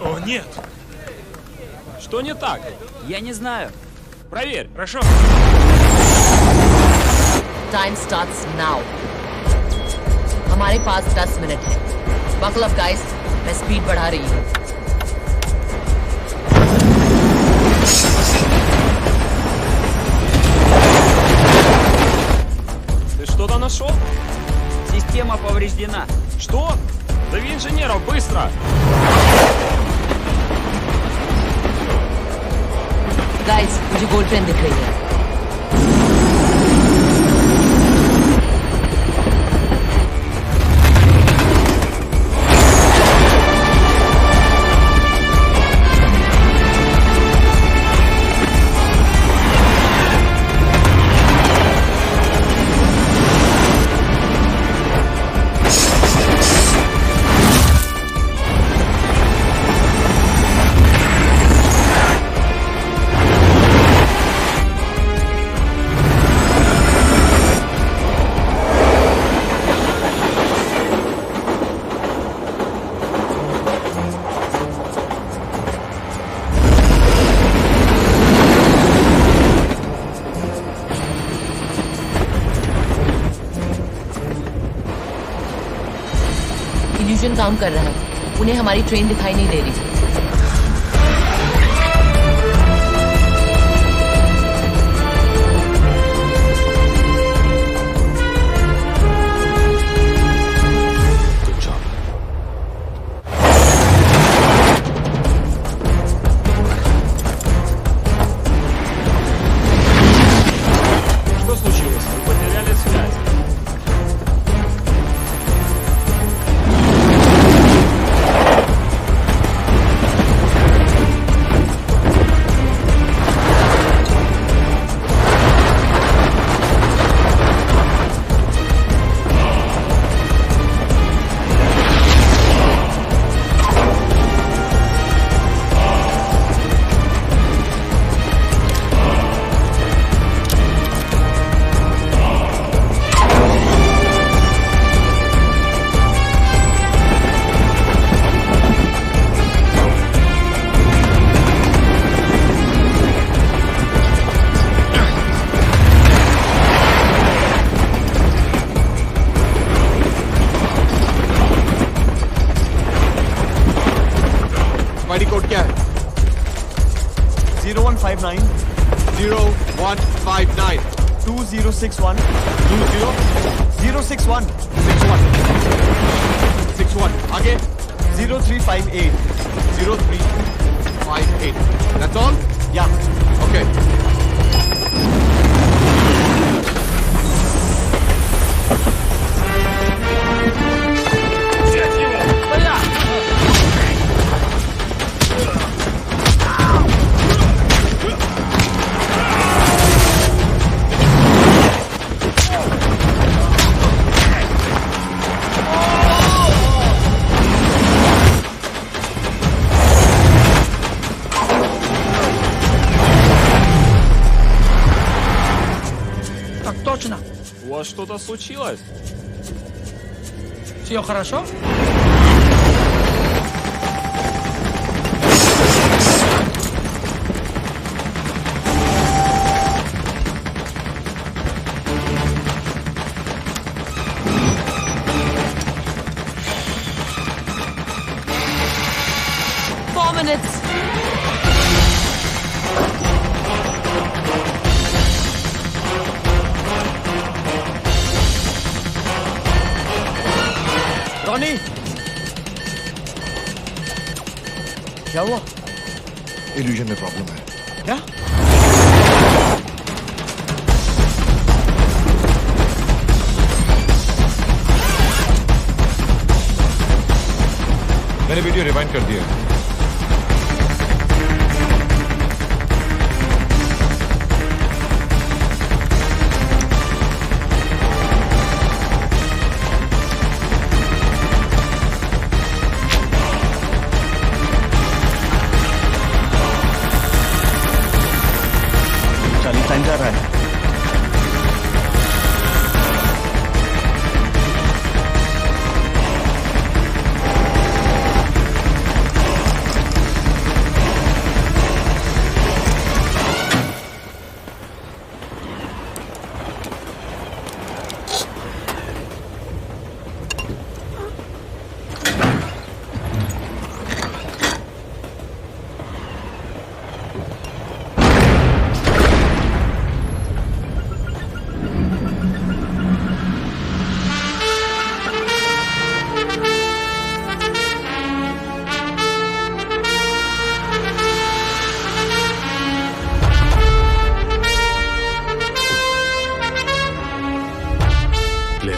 О, нет! Что не так? Я не знаю. Проверь, хорошо? Time starts now. हमारे पास 10 मिनट है। Buckle up, guys. मैं स्पीड बढ़ा रही हूँ। Ты что-то нашел? Система повреждена. Что? Зови инженеров, быстро! Guys, मुझे गोल्ड ट्रेन दिख रही है। इल्यूजन काम कर रहा है। उन्हें हमारी ट्रेन दिखाई नहीं दे रही। Что случилось? Вы потеряли связь. स्पाइडी कोड क्या है? 0159 0159 2061 06061 61 आगे 0358 0358 That's all? Yeah. Okay. Так точно. У вас что-то случилось? Все хорошо? Ronnie, क्या हुआ? इल्यूजन में प्रॉब्लम है। क्या? मैंने वीडियो रिवाइंड कर दिया है।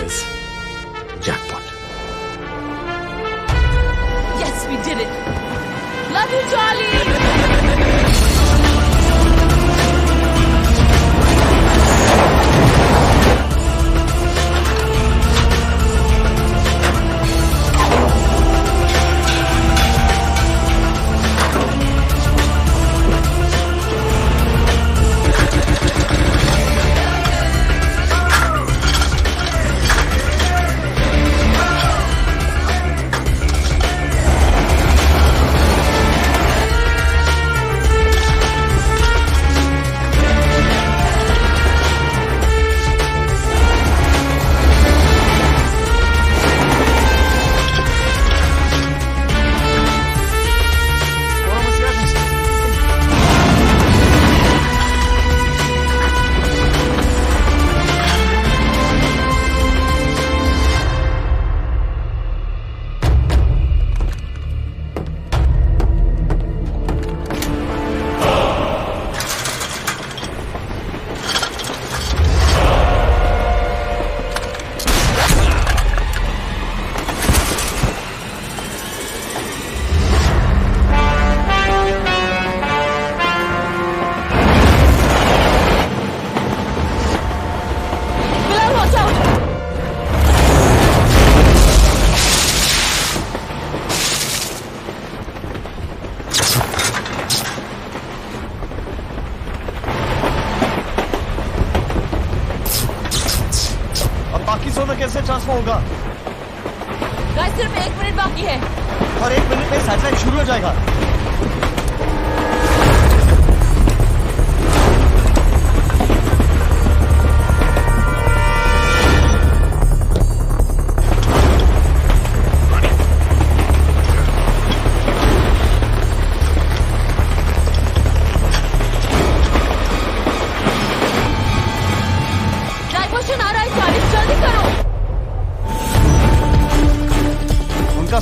says jackpot. Yes, we did it. Love you, Charlie. कैसे ट्रांसफर होगा? गाइस सिर्फ 1 मिनट बाकी है और 1 मिनट में सैटेलाइट शुरू हो जाएगा।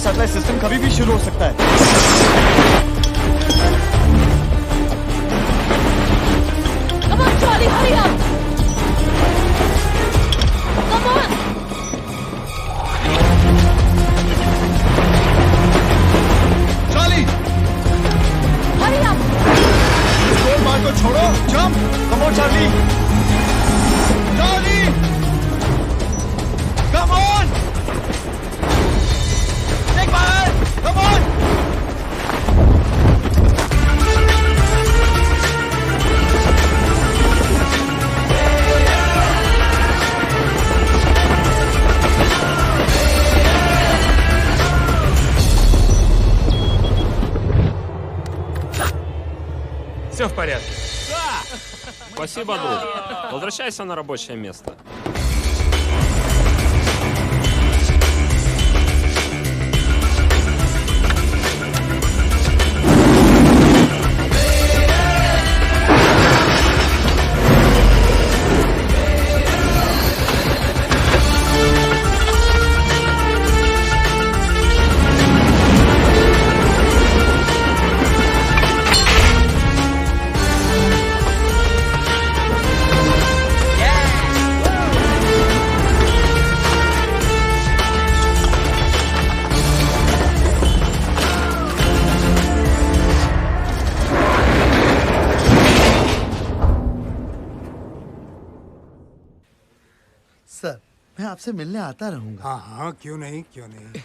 सैटेलाइट सिस्टम कभी भी शुरू हो सकता है। Come on, Charlie, hurry up! Come on! Charlie! Hurry up! गोल मार को छोड़ो, jump! Come on, Charlie! Charlie! Come on! Come on! Все в порядке. Спасибо, друг. Возвращайся на рабочее место. Sir, मैं आपसे मिलने आता रहूंगा। हाँ हाँ, क्यों नहीं, क्यों नहीं।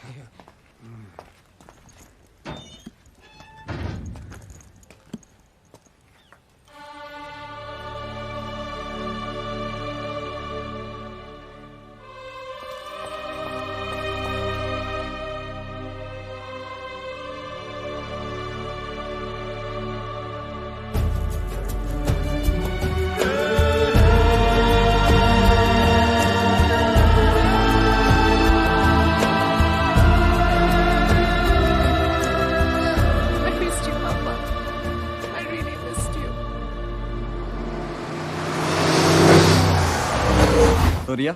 तो रिया,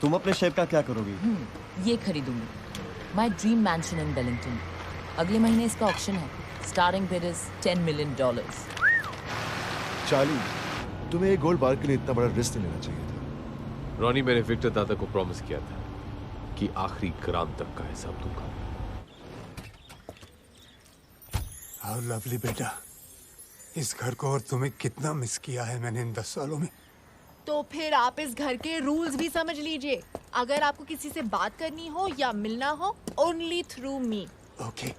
तुम अपने शेयर का क्या करोगी? ये खरीदूंगी। My dream mansion in Wellington. अगले महीने इसका ऑक्शन है। Starting bid is $10 million। Charlie, तुम्हें एक गोल्ड बार के लिए इतना बड़ा रिस्क नहीं लेना चाहिए था। रॉनी, मैंने विक्टर दादा को प्रॉमिस किया था कि आखिरी ग्राम तक का हिसाब दूंगा। हाउ लवली बेटा, इस घर को और तुम्हें कितना मिस किया है मैंने इन 10 सालों में। तो फिर आप इस घर के रूल्स भी समझ लीजिए। अगर आपको किसी से बात करनी हो या मिलना हो, only through me. Okay.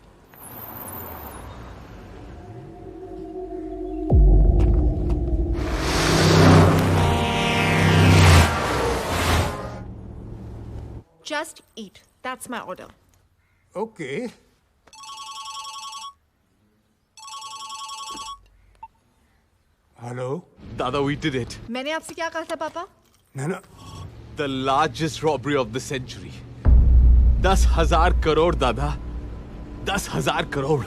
Just eat. That's my order. Okay. Hello? Dada, we did it. मैंने आपसे क्या कहा था पापा? नैना। The largest robbery of the century. 10,000 crore दादा, 10,000 करोड़।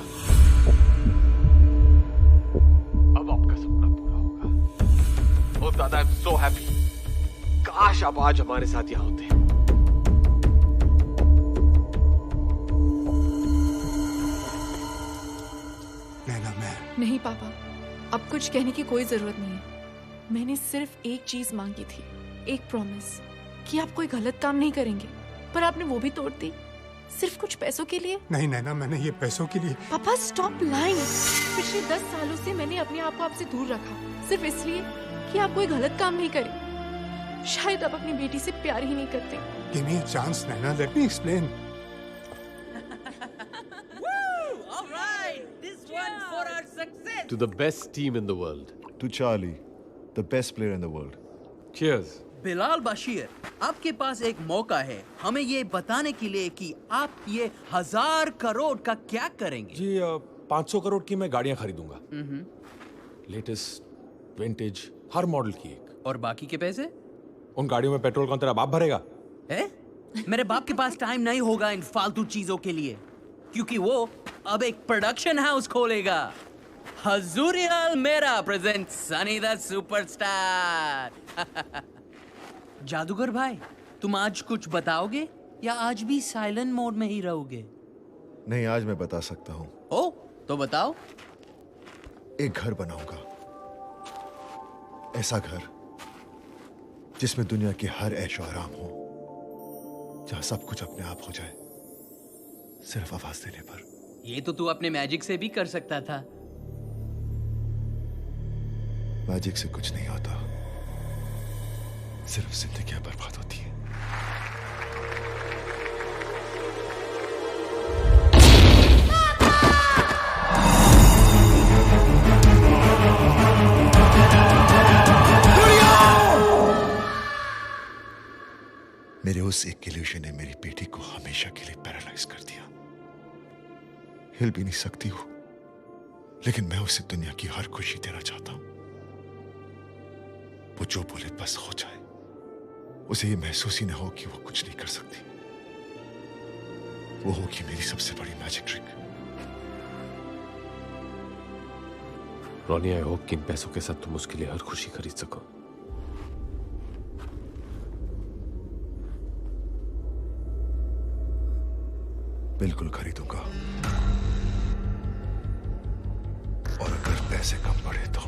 अब आपका सपना पूरा होगा। Oh दादा, I'm so happy. काश आप आज हमारे साथ यहाँ होते। नहीं पापा, अब कुछ कहने की कोई जरूरत नहीं है। मैंने सिर्फ एक चीज मांगी थी, एक प्रॉमिस कि आप कोई गलत काम नहीं करेंगे, पर आपने वो भी तोड़ दी सिर्फ कुछ पैसों के लिए। नहीं नैना, मैंने ये पैसों के लिए। पापा स्टॉप लाइंग। पिछले 10 सालों से मैंने अपने आप को आपसे दूर रखा सिर्फ इसलिए कि आप कोई गलत काम नहीं करें। शायद आप अपनी बेटी से प्यार ही नहीं करते। Give me a chance, Naina. Let me explain. To the best team in the world. To Charlie, the best player in the world. Cheers. Bilal Bashir, आपके पास एक मौका है हमें ये बताने के लिए कि आप ये 1000 करोड़ का क्या करेंगे। जी 500 करोड़ की मैं गाड़ियां खरीदूंगा। लेटेस्ट, विंटेज, हर मॉडल की एक। और बाकी के पैसे? उन गाड़ियों में पेट्रोल कौन तेरा बाप भरेगा? मेरे बाप के पास टाइम नहीं होगा इन फालतू चीजों के लिए, क्योंकि वो अब एक प्रोडक्शन हाउस खोलेगा। हजूरियल मेरा प्रेजेंट सनी द सुपरस्टार। जादूगर भाई, तुम आज कुछ बताओगे या आज भी साइलेंट मोड में ही रहोगे? नहीं, आज मैं बता सकता हूँ। ओ, तो बताओ। एक घर बनाऊंगा, ऐसा घर जिसमें दुनिया के हर ऐशो आराम हो, जहां सब कुछ अपने आप हो जाए सिर्फ आवाज देने पर। ये तो तू अपने मैजिक से भी कर सकता था। मैजिक से कुछ नहीं होता, सिर्फ जिंदगियां बर्बाद होती है। मेरे उस एक इल्यूजन ने मेरी बेटी को हमेशा के लिए पैरालाइज कर दिया। हिल भी नहीं सकती हूँ, लेकिन मैं उसे दुनिया की हर खुशी देना चाहता हूं। वो जो बोले बस हो जाए, उसे ये महसूस ही ना हो कि वो कुछ नहीं कर सकती। वो होगी मेरी सबसे बड़ी magic trick. Ronnie, I hope कि इन पैसों के साथ तुम उसके लिए हर खुशी खरीद सको। बिल्कुल खरीदूंगा, और अगर पैसे कम पड़े तो।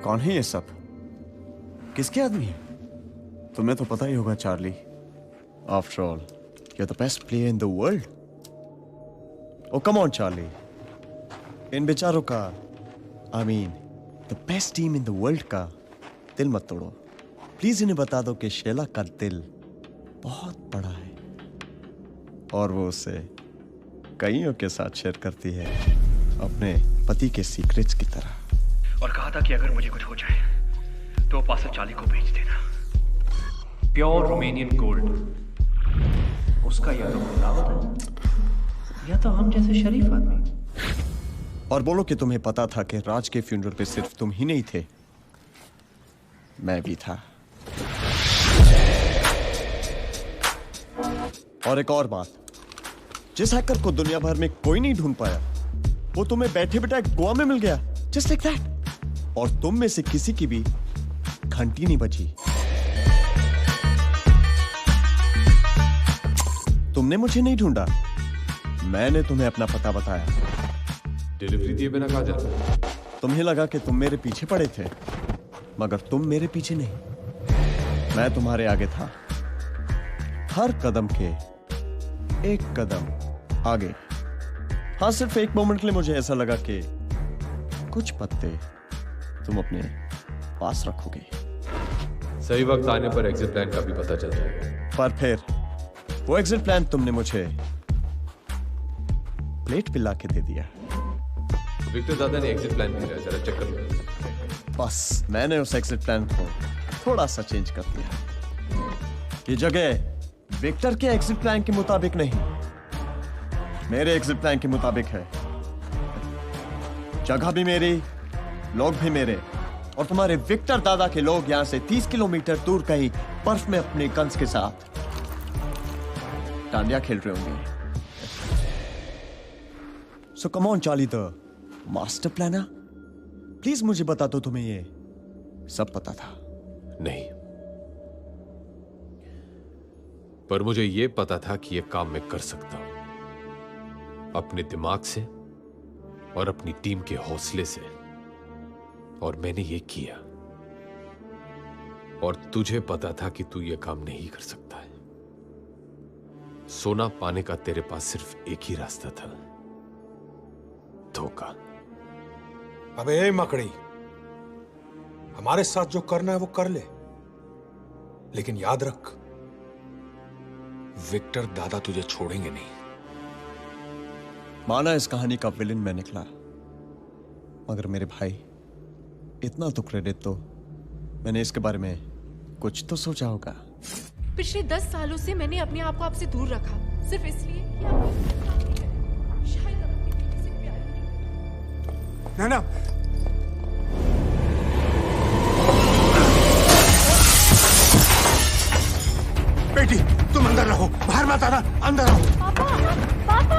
कौन है ये सब? किसके आदमी है? तुम्हें तो पता ही होगा Charlie, after all you are the best player in the world. Oh come on Charlie, इन बेचारों का, I mean the best team in the world का दिल मत तोड़ो। प्लीज इन्हें बता दो कि शेला का दिल बहुत बड़ा है और वो उसे कईयों के साथ शेयर करती है, अपने पति के सीक्रेट्स की तरह। और कहा था कि अगर मुझे कुछ हो जाए तो पासर चार्ली को भेज देना। प्योर रोमेनियन गोल्ड, उसका या तो खुदावत है या तो हम जैसे शरीफ आदमी। और बोलो कि तुम्हें पता था कि राज के फ्यूनरल पे सिर्फ तुम ही नहीं थे, मैं भी था। और एक और बात, जिस हैकर को दुनिया भर में कोई नहीं ढूंढ पाया, वो तुम्हें बैठे बैठे गोवा में मिल गया, जस्ट लाइक दैट। और तुम में से किसी की भी घंटी नहीं बची। तुमने मुझे नहीं ढूंढा, मैंने तुम्हें अपना पता बताया। डिलीवरी दिए बिना कहा जाता? तुम्हें लगा कि तुम मेरे पीछे पड़े थे, मगर तुम मेरे पीछे नहीं, मैं तुम्हारे आगे था, हर कदम के एक कदम आगे। हाँ, सिर्फ एक मोमेंट के लिए मुझे ऐसा लगा कि कुछ पत्ते तुम अपने पास रखोगे। सही वक्त आने पर एग्जिट प्लान का भी पता चल जाएगा। पर फिर वो एग्जिट प्लान तुमने मुझे प्लेट पिला के दे दिया। विक्टर दादा ने एग्जिट प्लान भेजा, जरा चेक कर लो। बस मैंने उस एग्जिट प्लान को थोड़ा सा चेंज कर दिया। ये जगह विक्टर के एग्जिट प्लान के मुताबिक नहीं, मेरे एग्जिट प्लान के मुताबिक है। जगह भी मेरी, लोग भी मेरे, और तुम्हारे विक्टर दादा के लोग यहां से 30 किलोमीटर दूर कहीं बर्फ में अपने गन्स के साथ डांडिया खेल रहे होंगे। So come on Charlie, the master planner, please मुझे बता दो तुम्हें ये सब पता था? नहीं, पर मुझे यह पता था कि यह काम मैं कर सकता हूं, अपने दिमाग से और अपनी टीम के हौसले से, और मैंने ये किया। और तुझे पता था कि तू यह काम नहीं कर सकता है। सोना पाने का तेरे पास सिर्फ एक ही रास्ता था, धोखा। अबे ए मकड़ी, हमारे साथ जो करना है वो कर ले, लेकिन याद रख, विक्टर दादा तुझे छोड़ेंगे नहीं। माना इस कहानी का विलेन मैं निकला, मगर मेरे भाई, इतना तो क्रेडिट तो मैंने इसके बारे में कुछ तो सोचा होगा। पिछले 10 सालों से मैंने अपने आप को आपसे दूर रखा, सिर्फ इसलिए कि आप शायद अपने बेटे से प्यार नहीं। ना बेटी, तुम अंदर रहो, बाहर मत आना, अंदर रहो। पापा, पापा।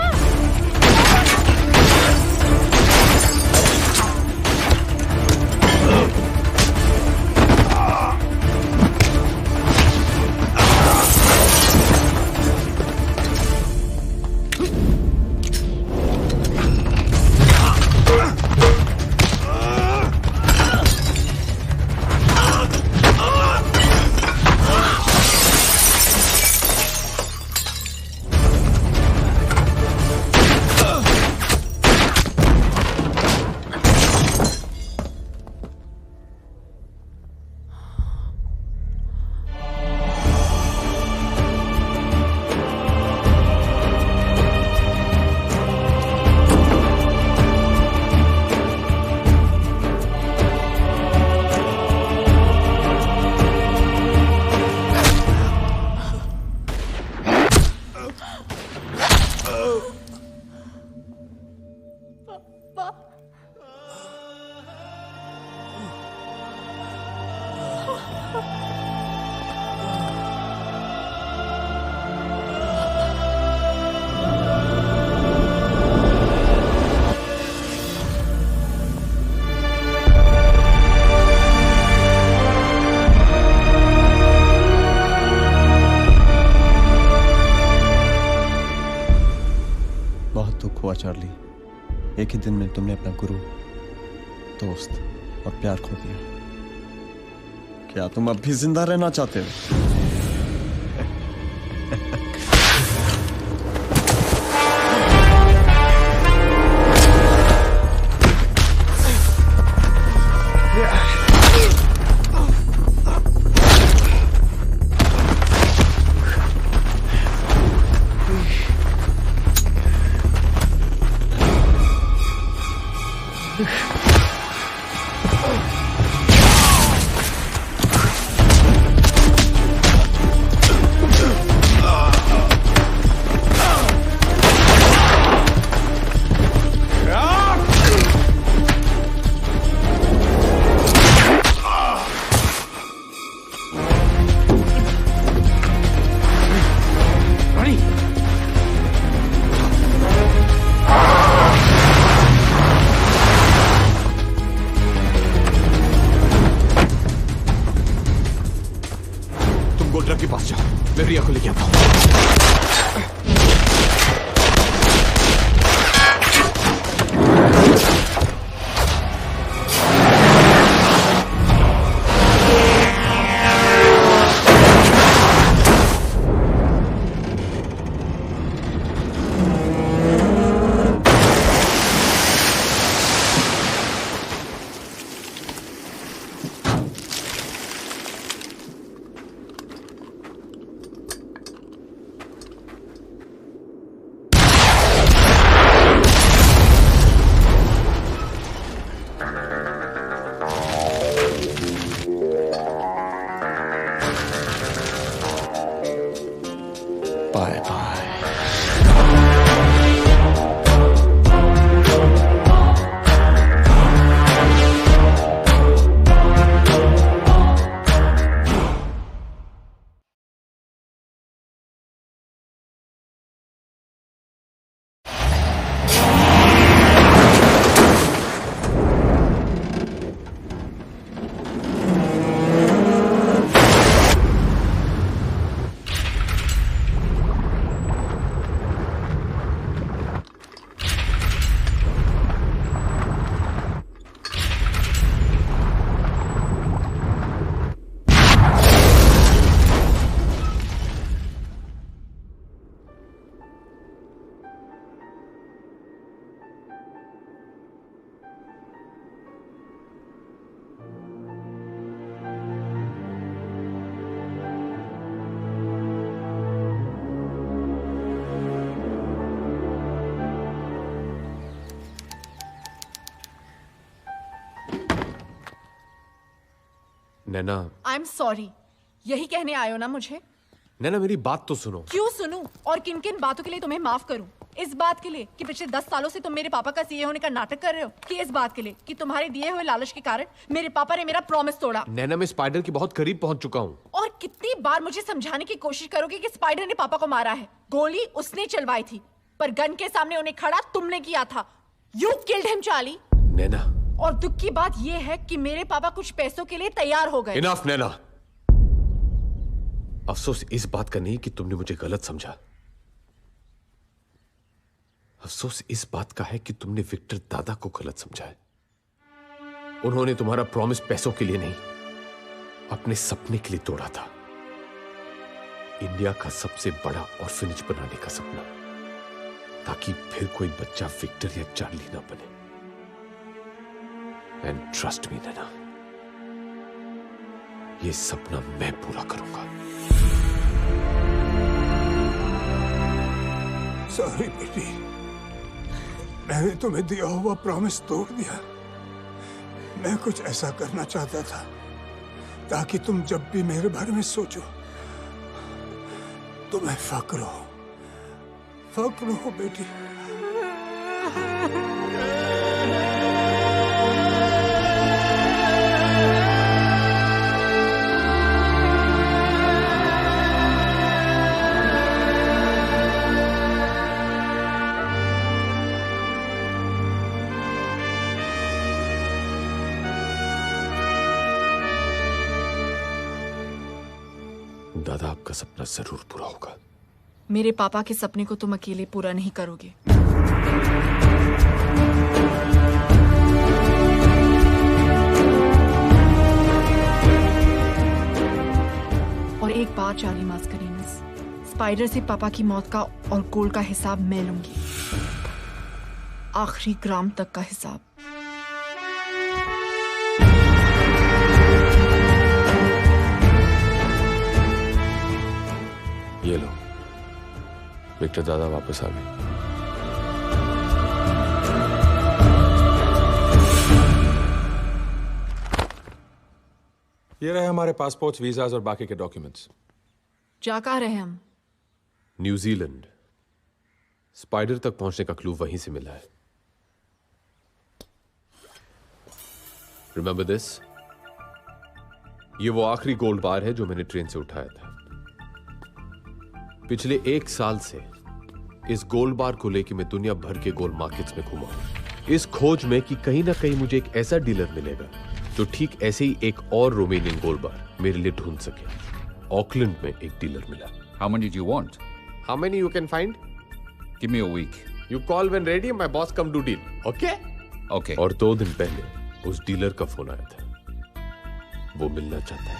चार्ली, एक ही दिन में तुमने अपना गुरु, दोस्त और प्यार खो दिया। क्या तुम अब भी जिंदा रहना चाहते हो? के पास जाओ, मैं रिया को लेके आता हूँ। नैना, आई एम सॉरी। यही कहने आयो ना मुझे? नैना मेरी बात तो सुनो। क्यों सुनूं? और किन किन बातों के लिए तुम्हें माफ करूं? इस बात के लिए कि पिछले 10 सालों से तुम मेरे पापा का सीए होने का नाटक कर रहे हो, कि इस बात के लिए कि तुम्हारे दिए हुए लालच के कारण मेरे पापा ने मेरा प्रॉमिस तोड़ा? नैना मैं स्पाइडर के बहुत करीब पहुंच चुका हूँ। और कितनी बार मुझे समझाने की कोशिश करोगे कि स्पाइडर ने पापा को मारा है? गोली उसने चलवाई थी, पर गन के सामने उन्हें खड़ा तुमने किया था। You killed him Charlie. Naina, और दुख की बात यह है कि मेरे पापा कुछ पैसों के लिए तैयार हो गए। इनफ नैना। अफसोस इस बात का नहीं कि तुमने मुझे गलत समझा। अफसोस इस बात का है कि तुमने विक्टर दादा को गलत समझा है। उन्होंने तुम्हारा प्रॉमिस पैसों के लिए नहीं, अपने सपने के लिए तोड़ा था। इंडिया का सबसे बड़ा ऑर्फनेज बनाने का सपना, ताकि फिर कोई बच्चा विक्टर या चार्ली ना बने। एंड ट्रस्ट मी नैना, ये सपना मैं पूरा करूंगा। सॉरी बेटी, मैंने तुम्हें दिया हुआ प्रॉमिस तोड़ दिया। मैं कुछ ऐसा करना चाहता था ताकि तुम जब भी मेरे बारे में सोचो तुम्हें फक्र हो बेटी। दादा, आपका सपना जरूर पूरा होगा। मेरे पापा के सपने को तुम अकेले पूरा नहीं करोगे। और एक बात चार्ली मास्करीनस, स्पाइडर से पापा की मौत का और गोल्ड का हिसाब मैं लूंगी, आखिरी ग्राम तक का हिसाब। ये लो, विक्टर दादा वापस आ गए। ये रहे हमारे पासपोर्ट्स, वीजाज और बाकी के डॉक्यूमेंट्स। जा कहाँ रहे हम? न्यूजीलैंड। स्पाइडर तक पहुंचने का क्लू वहीं से मिला है। Remember this? ये वो आखिरी गोल्ड बार है जो मैंने ट्रेन से उठाया था। पिछले 1 साल से इस गोल्ड बार को लेकर मैं दुनिया भर के गोल्ड मार्केट्स में घूमा हूं, इस खोज में कि कहीं ना कहीं मुझे एक ऐसा डीलर मिलेगा जो ठीक ऐसे ही एक और रोमेनियन गोल्ड बार मेरे लिए ढूंढ सके। ऑकलैंड में एक डीलर मिला। How many do you want? How many you can find? Give me a week. You call when ready, my boss come to deal. Okay? Okay. और 2 दिन पहले उस डीलर का फोन आया था। वो मिलना चाहता है।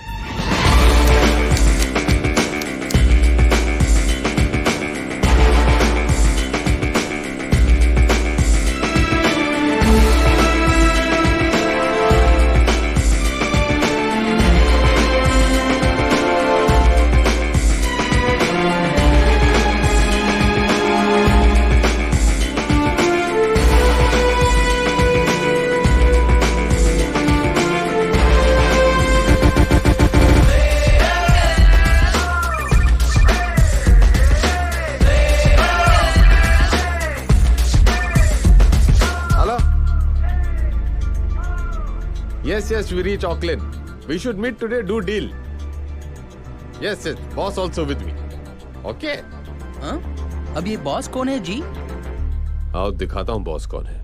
Yes, we reach Auckland. We should meet today, do deal. Yes, boss also with me. Okay? हाँ? अब ये बॉस कौन है जी? आओ दिखाता हूँ बॉस कौन है।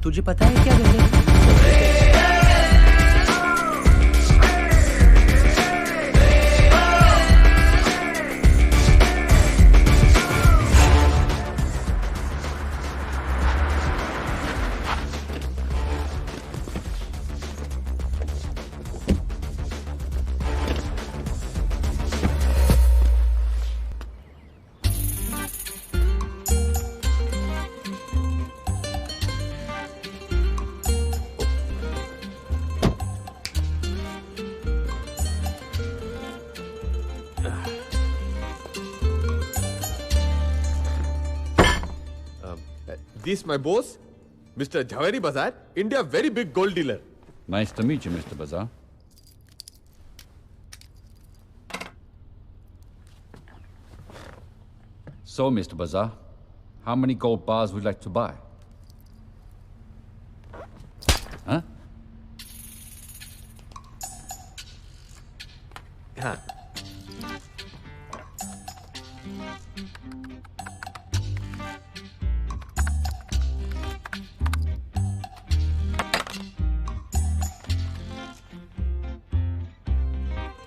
तुझे पता है क्या पहले? This my boss, Mr. Jhaveri Bazaar, India very big gold dealer. Nice to meet you, Mr. Bazaar. So, Mr. Bazaar, how many gold bars would you like to buy? Huh? हाँ.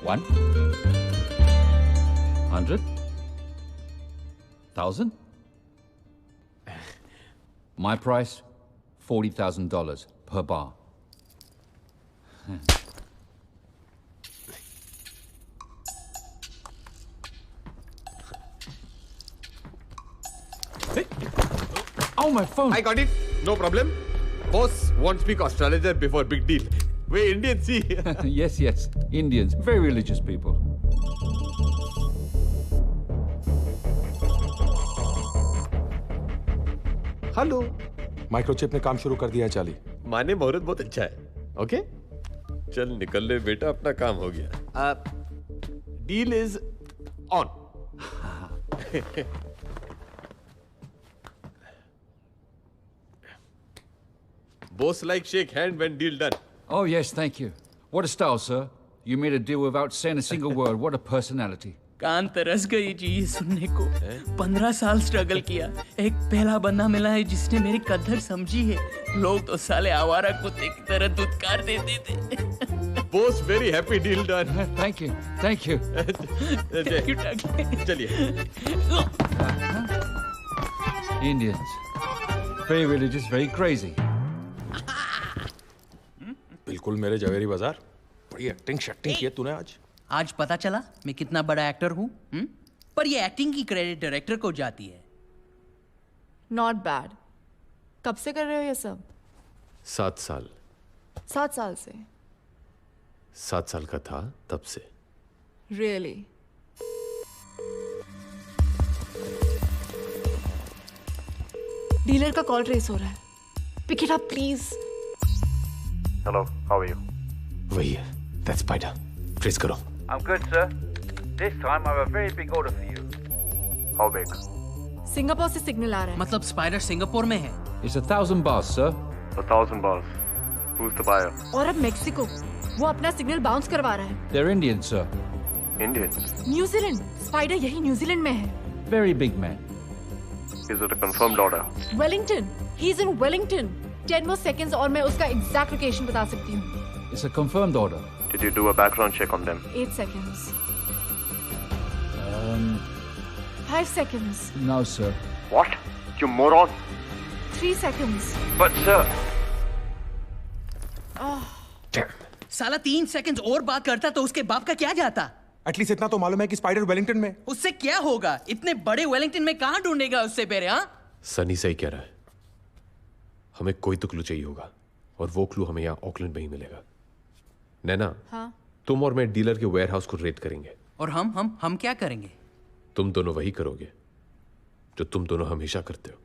One? 100? 1,000? My price, $40,000 per bar. Hey. Oh, my phone! I got it. No problem. Boss won't speak astrologer before big deal. We Indians see. Yes, yes. Indians. Very religious people. Hello. Microchip ने काम शुरू कर दिया है चाली। माने मुहूर्त बहुत अच्छा है। ओके? चल निकल ले बेटा, अपना काम हो गया। Deal is on. Boss like shake hand when deal done. Oh, yes, thank you. What a style, sir. You made a deal without saying a single word. What a personality. कान तरस गई जी ये सुनने को। 15 साल स्ट्रगल किया, एक पहला बंदा मिला है जिसने मेरी कदर समझी है। लोग तो साले आवारा कुत्ते की तरह दुत्कार देते थे। Boss very happy deal done. Thank you, thank you. Thank you, चलिए। Indians, very religious, very crazy. बिल्कुल मेरे जवेरी बाजार। बड़ी एक्टिंग शक्टिंग की है तूने आज। आज पता चला मैं कितना बड़ा एक्टर हूँ। पर ये एक्टिंग की क्रेडिट डायरेक्टर को जाती है। Not bad. कब से कर रहे हो ये सब? 7 साल। 7 साल से? 7 साल का था तब से। रियली? डीलर का कॉल ट्रेस हो रहा है। Pick it up please. Hello, how are you? वही है, दैट्स स्पाइडर। ट्रेस करो। I'm good, sir. This time I have a very big order for you. How big? Singapore से सिग्नल आ रहा है। मतलब स्पाइडर सिंगापुर में है। It's 1,000 bars, sir. 1,000 bars. Who's the buyer? और अब मेक्सिको। वो अपना सिग्नल बाउंस करवा रहा है। They're Indian, sir. Indian? New Zealand. Spider यही न्यूजीलैंड में है। Very big man. Is it a confirmed order? Wellington. He's in Wellington. 10 more seconds और मैं उसका एग्जैक्ट लोकेशन बता सकती हूँ। It's a confirmed order. Did you do a background check on them? 8 seconds. 5 seconds. No, sir. What? You moron! 3 seconds. But sir. साला 3 सेकंड्स और बात करता तो उसके बाप का क्या जाता? एटलीस्ट इतना तो मालूम है कि स्पाइडर वेलिंगटन में। उससे क्या होगा? इतने बड़े वेलिंगटन में कहां ढूंढेगा उससे बेरे? हाँ, सनी सही कह रहा है। हमें कोई तो क्लू चाहिए होगा और वो क्लू हमें यहाँ ऑकलैंड में ही मिलेगा। नैना, हाँ? तुम और मैं डीलर के वेयरहाउस को रेड करेंगे। और हम क्या करेंगे? तुम दोनों वही करोगे जो तुम दोनों हमेशा करते हो।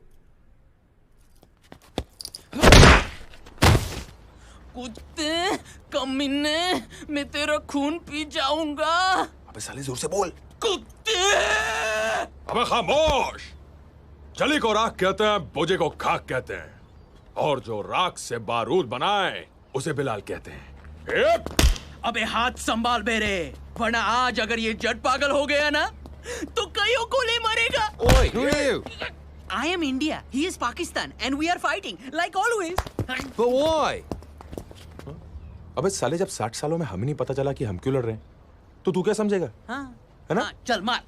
कुत्ते, कमीने, मैं तेरा खून पी जाऊंगा। अबे साले जोर से बोल। कुत्ते! अबे खामोश। जली को राख कहते हैं, बोझे को खाक कहते हैं, और जो राख से बारूद बनाए उसे बिलाल कहते हैं। अबे हाथ संभाल बेरे, वरना आज अगर ये जट पागल हो गया ना तो कईयों को ले मरेगा। ओए, I am India, he is Pakistan, and we are fighting like always. But why? अबे साले जब 60 सालों में हमें नहीं पता चला कि हम क्यों लड़ रहे हैं, तो तू क्या समझेगा? हाँ, है ना? हाँ, चल मार।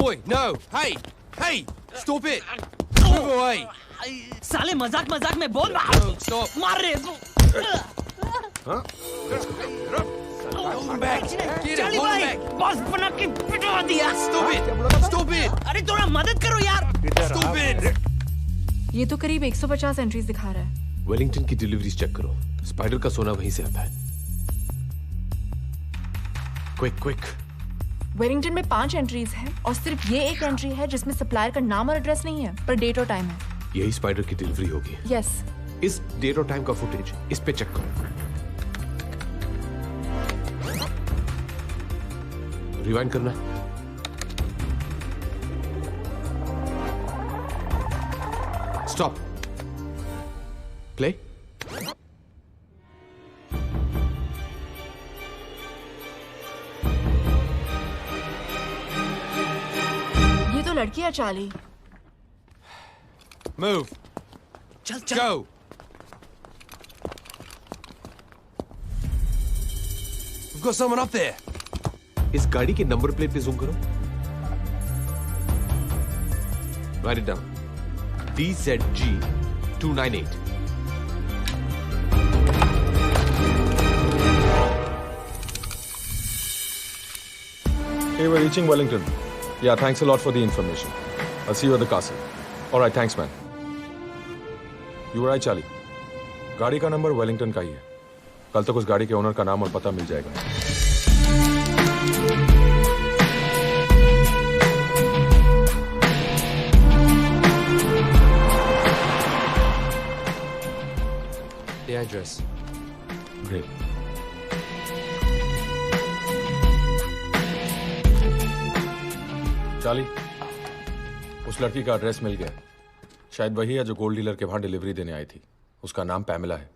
Oi, no, hey, stop it. Move away. साले मजाक में बोल Stop. मार रे। हाँ? Hold him back. Get him, चाली hold him भाई, back. बॉस बना के पिटवा दिया। Stop it. अरे थोड़ा मदद करो यार। Stop it. ये तो करीब 150 एंट्रीज दिखा रहा है। वेलिंगटन की डिलीवरीज चेक करो। स्पाइडर का सोना वहीं से आता है। क्विक। वेलिंगटन में 5 एंट्रीज हैं और सिर्फ ये एक एंट्री है जिसमें सप्लायर का नाम और एड्रेस नहीं है, पर डेट और टाइम है। यही स्पाइडर की डिलीवरी होगी। यस। इस डेट और टाइम का फुटेज इस पे चेक करो। रिवाइंड करना। स्टॉप। प्ले। ये तो लड़की है चाली। Move. चल। Go. We've got someone up there. इस गाड़ी के नंबर प्लेट पे जूम करो। Right it down. DZG 298। Hey, we're reaching Wellington. Yeah, thanks a lot for the information. I'll see you at the castle. All right, thanks, man. You were right, Charlie. गाड़ी का नंबर वेलिंगटन का ही है। कल तक उस गाड़ी के ओनर का नाम और पता मिल जाएगा। The address. Great. चार्ली, उस लड़की का एड्रेस मिल गया। शायद वही है जो गोल्ड डीलर के वहां डिलीवरी देने आई थी। उसका नाम पैमेला है।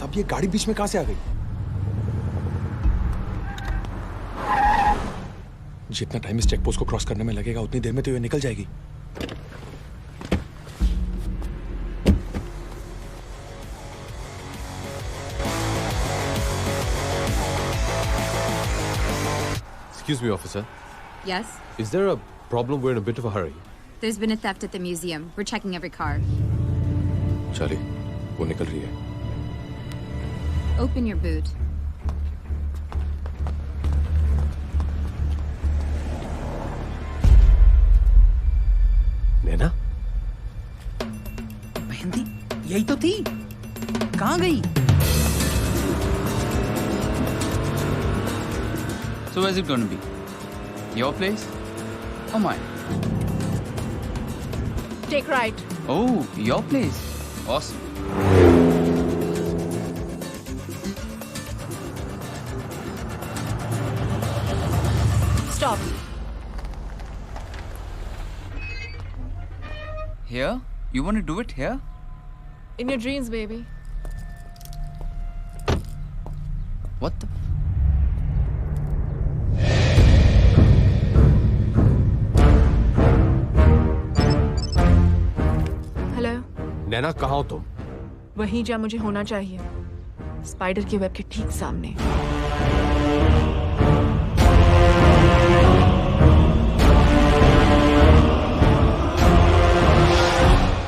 अब ये गाड़ी बीच में कहां से आ गई? जितना टाइम इस चेक पोस्ट को क्रॉस करने में लगेगा उतनी देर में तो ये निकल जाएगी। Excuse me, officer. Yes? Is there a problem? We're in a bit of a hurry. There's been a theft at the museum. We're checking every car. Charlie, वो निकल रही है। Open your boot. नैना? मेहंदी यही तो थी, कहाँ गई? So where's it going to be? Your place or mine? Take right. Oh, your place. Awesome. Stop. Here? You want to do it here? In your dreams, baby. What the? Hello. Naina कहाँ हो तुम? वहीं जहाँ मुझे होना चाहिए, स्पाइडर के वेब के ठीक सामने।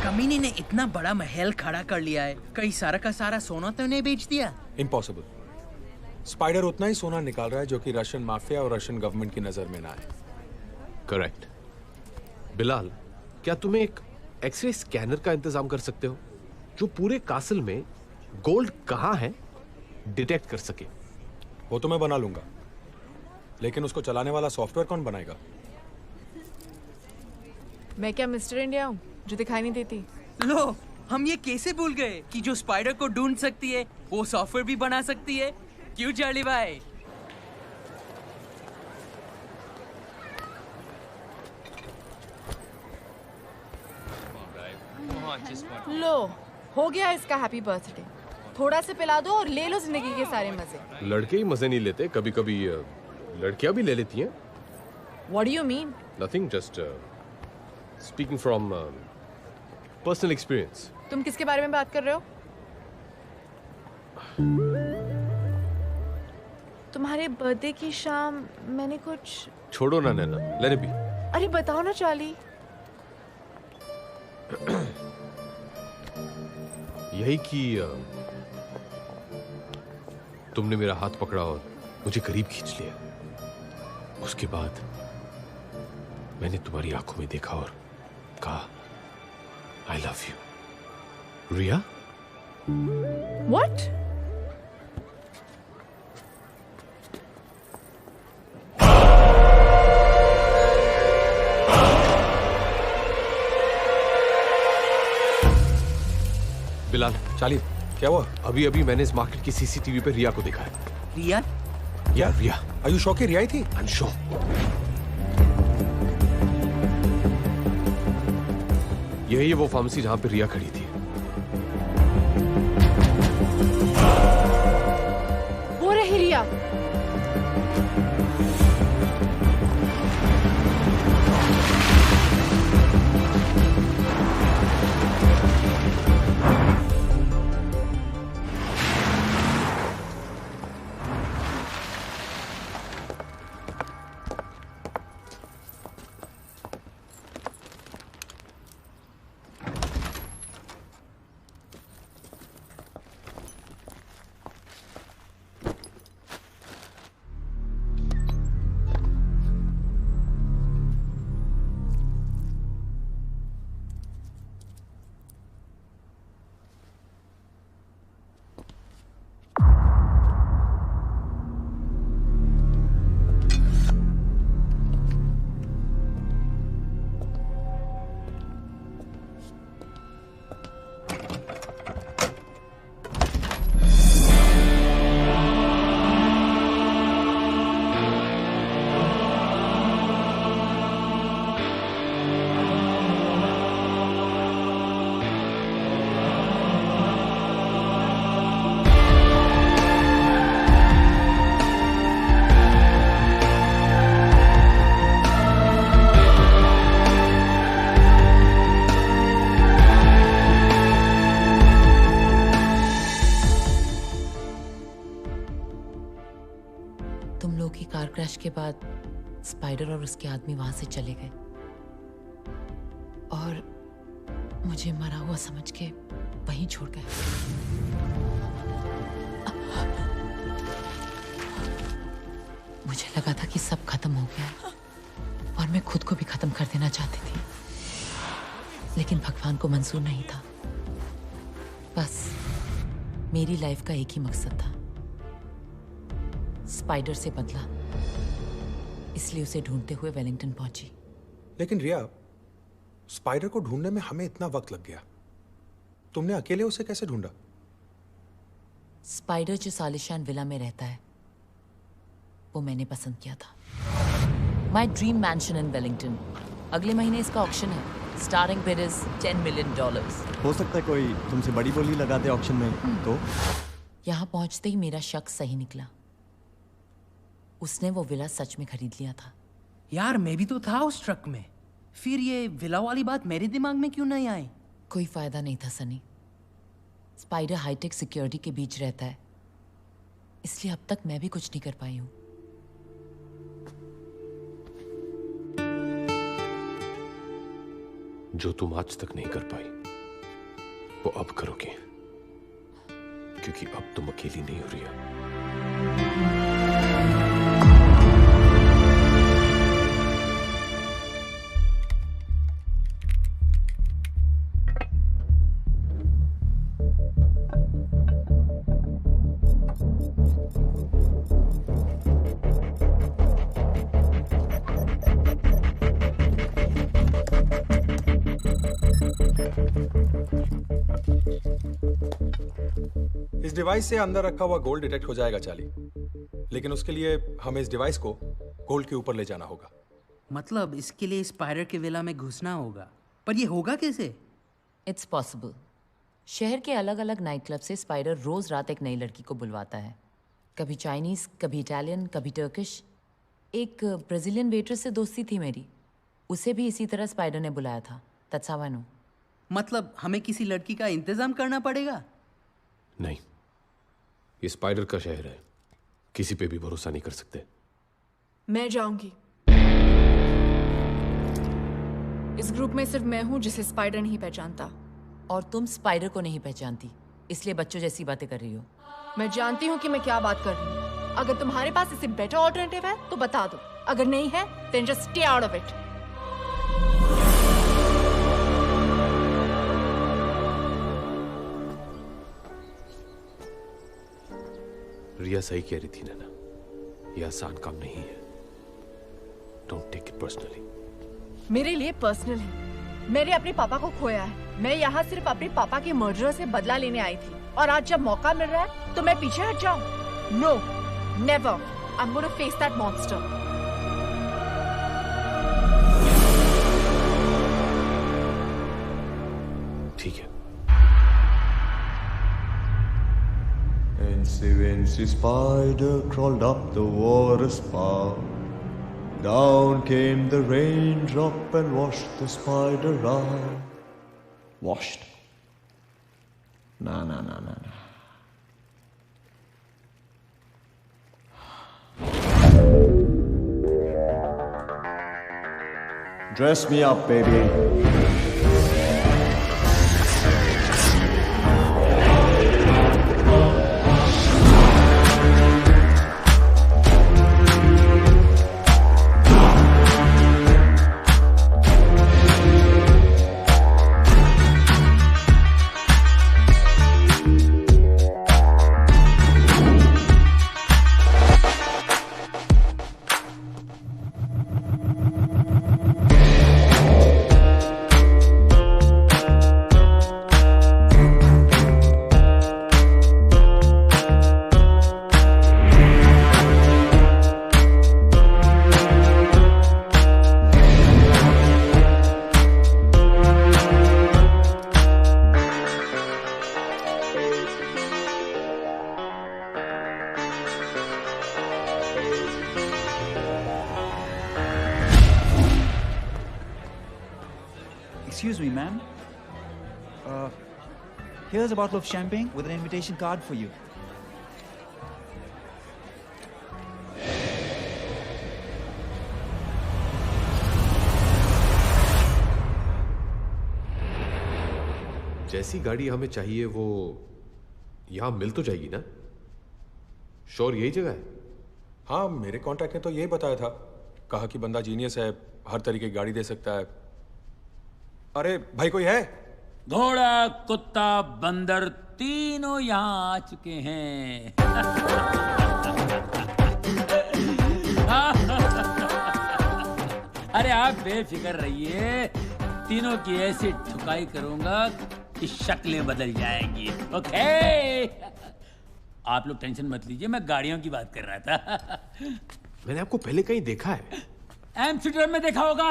कमीने ने इतना बड़ा महल खड़ा कर लिया है, कई सारा का सारा सोना तो नहीं बेच दिया? इम्पॉसिबल। स्पाइडर उतना ही सोना निकाल रहा है जो कि रशियन माफिया और रशियन गवर्नमेंट की नजर में ना आए। करेक्ट। बिलाल, क्या तुम्हें एक एक्सरे स्कैनर का इंतजाम कर सकते हो जो पूरे कासल में गोल्ड कहाँ है डिटेक्ट कर सके? वो तो मैं बना लूंगा, लेकिन उसको चलाने वाला सॉफ्टवेयर कौन बनाएगा? मैं क्या मिस्टर इंडिया हूँ जो दिखाई नहीं देती? लो, हम ये कैसे भूल गए कि जो स्पाइडर को ढूंढ सकती है वो सॉफ्टवेयर भी बना सकती है। क्यों चार्ली भाई? लो, हो गया इसका हैप्पी बर्थडे। थोड़ा से पिला दो और ले लो जिंदगी के सारे मजे। लड़के ही मजे नहीं लेते, कभी कभी लड़कियां भी ले लेती हैं। What do you mean? Nothing, just speaking from personal experience. तुम किसके बारे में बात कर रहे हो? तुम्हारे बर्थडे की शाम मैंने कुछ। छोड़ो ना नैना, लेने भी। अरे बताओ ना चार्ली। यही कि तुमने मेरा हाथ पकड़ा और मुझे करीब खींच लिया। उसके बाद मैंने तुम्हारी आंखों में देखा और कहा I love you. Riya? What? Bilal, Charlie, क्या हुआ? अभी अभी मैंने इस मार्केट की सीसीटीवी पे रिया को देखा है। रिया? यार रिया। Are you sure कि रिया ही थी? I'm sure. यही है वो फार्मेसी जहां पे रिया खड़ी थी। वो रही रिया। स्पाइडर और उसके आदमी वहां से चले गए और मुझे मरा हुआ समझ के वहीं छोड़ गए। मुझे लगा था कि सब खत्म हो गया और मैं खुद को भी खत्म कर देना चाहती थी, लेकिन भगवान को मंजूर नहीं था। बस मेरी लाइफ का एक ही मकसद था, स्पाइडर से बदला, इसलिए उसे ढूंढते हुए वेलिंगटन पहुंची। लेकिन रिया, स्पाइडर को ढूंढने में हमें इतना वक्त लग गया, तुमने अकेले उसे कैसे ढूंढा? स्पाइडर जो सालिशान विला में रहता है वो मैंने पसंद किया था। माई ड्रीम मैंशन इन वेलिंगटन। अगले महीने इसका ऑक्शन है। Starting bid is $10 million। हो सकता है कोई तुमसे बड़ी बोली लगा दे ऑक्शन में। तो यहाँ पहुंचते ही मेरा शक सही निकला, उसने वो विला सच में खरीद लिया था। यार मैं भी तो था उस ट्रक में, फिर ये विला वाली बात मेरे दिमाग में क्यों नहीं आई? कोई फायदा नहीं था सनी। स्पाइडर हाईटेक सिक्योरिटी के बीच रहता है, इसलिए अब तक मैं भी कुछ नहीं कर पाई हूं। जो तुम आज तक नहीं कर पाई वो अब करोगे, क्योंकि अब तुम अकेली नहीं हो रही है। इस डिवाइस से अंदर रखा हुआ गोल्ड डिटेक्ट हो जाएगा चार्ली, लेकिन उसके लिए हमें इस डिवाइस को गोल्ड के ऊपर ले जाना होगा। मतलब इसके लिए स्पाइडर के विला में घुसना होगा, पर ये होगा कैसे? It's possible. शहर के अलग अलग नाइट क्लब से स्पाइडर रोज रात एक नई लड़की को बुलवाता है, कभी चाइनीज, कभी इटालियन, कभी टर्किश। एक ब्राजीलियन वेट्रेस से दोस्ती थी मेरी, उसे भी इसी तरह स्पाइडर ने बुलाया था। That's how I know. मतलब हमें किसी लड़की का इंतजाम करना पड़ेगा? नहीं, ये स्पाइडर का शहर है, किसी पे भी भरोसा नहीं कर सकते। मैं जाऊंगी। इस ग्रुप में सिर्फ मैं हूं जिसे स्पाइडर नहीं पहचानता। और तुम स्पाइडर को नहीं पहचानती, इसलिए बच्चों जैसी बातें कर रही हो। मैं जानती हूं कि मैं क्या बात कर रही हूं। अगर तुम्हारे पास इससे बेटर ऑल्टरनेटिव है तो बता दो, अगर नहीं है then just stay out of it। रिया सही कह रही थी नैना, ये आसान काम नहीं है। Don't take it personally. मेरे लिए पर्सनल है। मैंने अपने पापा को खोया है। मैं यहाँ सिर्फ अपने पापा के मर्डर से बदला लेने आई थी, और आज जब मौका मिल रहा है तो मैं पीछे हट जाऊं? No, never. I am gonna face that monster. ठीक है। Fancy Wincy spider crawled up the water spout. Down came the raindrop and washed the spider out. Washed? Nah. Dress me up, baby. Excuse me, ma'am. Here's a bottle of champagne with an invitation card for you. जैसी गाड़ी हमें चाहिए वो यहां मिल तो जाएगी ना? श्योर यही जगह है? हाँ, मेरे कॉन्ट्रैक्ट ने तो यही बताया था। कहा कि बंदा जीनियस है, हर तरीके की गाड़ी दे सकता है। अरे भाई कोई है? घोड़ा, कुत्ता, बंदर तीनों यहाँ आ चुके हैं। अरे आप बेफिक्र रहिए, तीनों की ऐसी ठुकाई करूंगा कि शक्लें बदल जाएंगी। ओके, आप लोग टेंशन मत लीजिए, मैं गाड़ियों की बात कर रहा था। मैंने आपको पहले कहीं देखा है। एम्स्टर्डम में देखा होगा,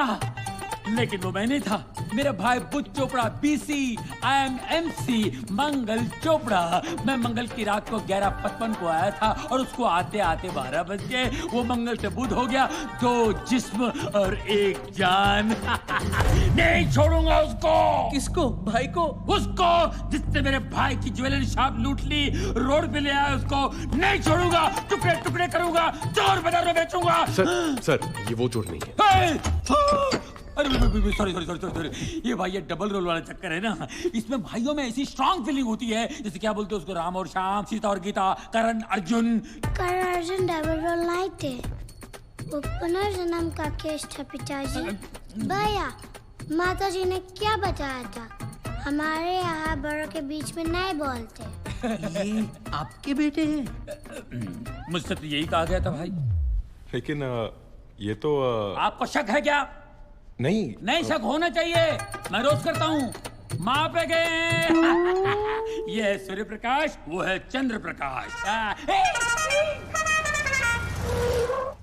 लेकिन वो मैं नहीं था। मेरा भाई Buch Chopra BC, I am MC मंगल चोपड़ा। मैं मंगल की रात को 11:55 को आया था और उसको आते आते 12 बज गए। वो मंगल से बुध हो गया, 2 जिस्म और 1 जान। नहीं छोड़ूंगा उसको। किसको? भाई को? उसको जिसने मेरे भाई की ज्वेलरी शॉप लूट ली, रोड पे ले आया उसको नहीं छोड़ूंगा। टुकड़े टुकड़े करूंगा, चोर बाजार में बेचूंगा। सर ये वो चोर नहीं है। अरे सॉरी, ये भाई ये डबल रोल वाला चक्कर है ना। इसमें भाइयों में ऐसी स्ट्रांग फीलिंग होती है, जैसे क्या बोलते हैं उसको, राम और श्याम, सीता और गीता, करण अर्जुन। करण अर्जुन डबल रोल नहीं थे, वो पुनर्जन्म का केस था पिताजी। भैया, माता जी ने क्या बताया था? हमारे यहाँ बड़ों के बीच में नहीं बोलते। ये आपके बेटे हैं? मुझसे तो यही कहा गया था भाई। लेकिन ये तो आपको शक है क्या? नहीं शक होना चाहिए, मैं रोज करता हूँ। माँ पे गए। ये है सूर्य प्रकाश, वो है चंद्र प्रकाश।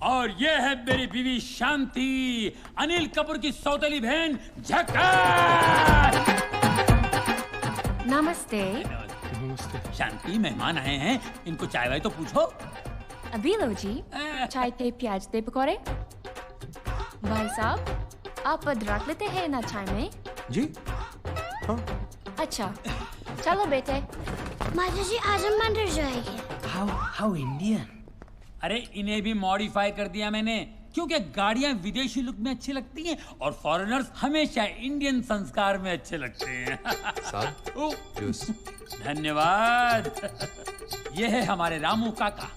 और ये है मेरी बीवी शांति, अनिल कपूर की सौतेली बहन झक्कार। नमस्ते। शांति, मेहमान आए हैं, इनको चाय वाय तो पूछो। अभी लो जी, चाय ते प्याज ते पकौड़े। भाई साहब, आप अदरक लेते हैं ना चाय में? जी हाँ। अच्छा, चलो बेटे। माता जी आज हम मंदिर जाएंगे। How Indian. अरे इन्हें भी मॉडिफाई कर दिया मैंने, क्योंकि गाड़ियां विदेशी लुक में अच्छी लगती हैं और फॉरेनर्स हमेशा इंडियन संस्कार में अच्छे लगते हैं। धन्यवाद। ये है हमारे रामू काका।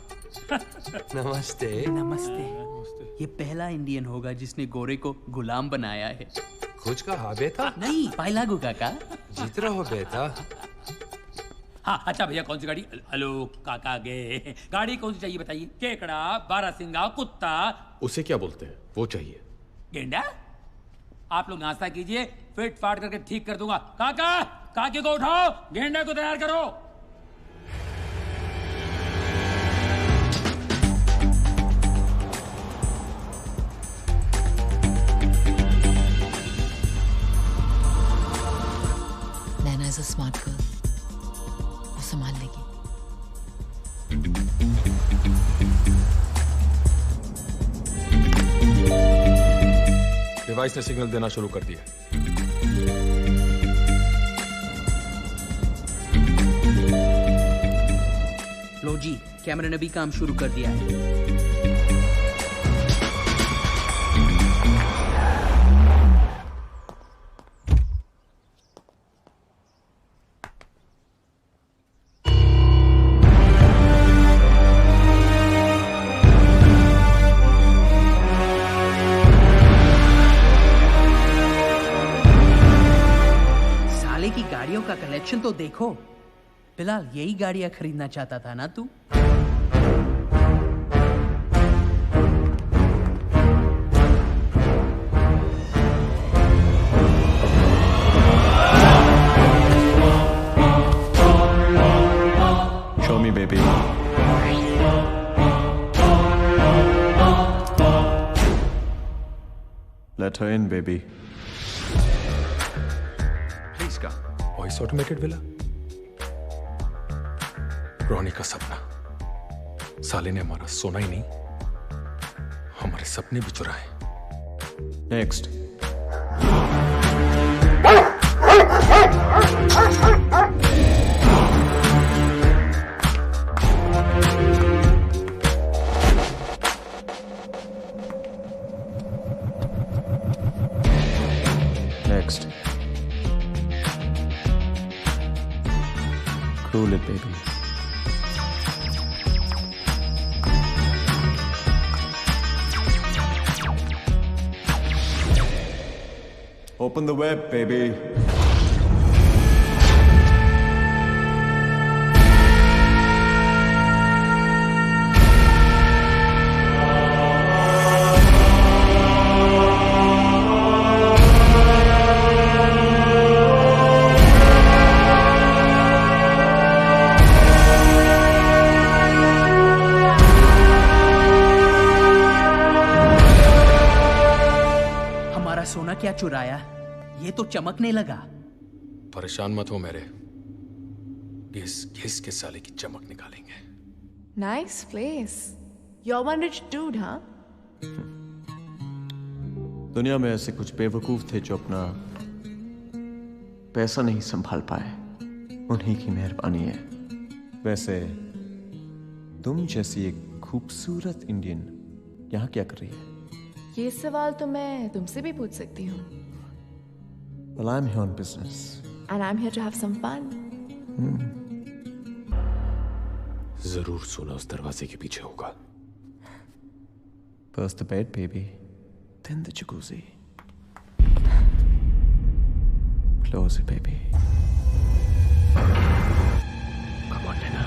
नमस्ते। नमस्ते। ये पहला इंडियन होगा जिसने गोरे को गुलाम बनाया है। कुछ कहा बेटा? नहीं, पाइलागू काका। जीत रहा हो बेटा। हाँ अच्छा भैया, कौन सी गाड़ी? हेलो काका गए। गाड़ी कौन सी चाहिए बताइए? केकड़ा, बारहसिंगा, कुत्ता। उसे क्या बोलते हैं? वो चाहिए। गेंडा? आप लोग नाश्ता कीजिए, फिट फाट करके ठीक कर दूंगा। काका, काके को उठाओ, गेंडा को तैयार करो। नैना इज अ स्मार्ट गर्ल, वो संभाल लेगी। डिवाइस ने सिग्नल देना शुरू कर दिया। लो जी, कैमरे ने भी काम शुरू कर दिया है। का कलेक्शन तो देखो। फिलहाल यही गाड़ियां खरीदना चाहता था ना तू? Show me, baby. Let her in, baby. Please come. Voice automated villa, Ronnie का सपना। साले ने हमारा सोना ही नहीं, हमारे सपने भी चुराए। Next. Next. Roll it, baby. Open the web, baby. सोना क्या चुराया? ये तो चमकने लगा। परेशान मत हो मेरे, घिस घिस के साले की चमक निकालेंगे। Nice place. You're one rich dude, huh? दुनिया में ऐसे कुछ बेवकूफ थे जो अपना पैसा नहीं संभाल पाए, उन्हीं की मेहरबानी है। वैसे तुम जैसी एक खूबसूरत इंडियन यहाँ क्या कर रही है? ये सवाल तो मैं तुमसे भी पूछ सकती हूँ। Well, I'm here on business. And I'm here to have some fun. जरूर सोना उस दरवाजे के पीछे होगा। First the bed, baby. Then the jacuzzi. Close it, baby. Come on, Nana.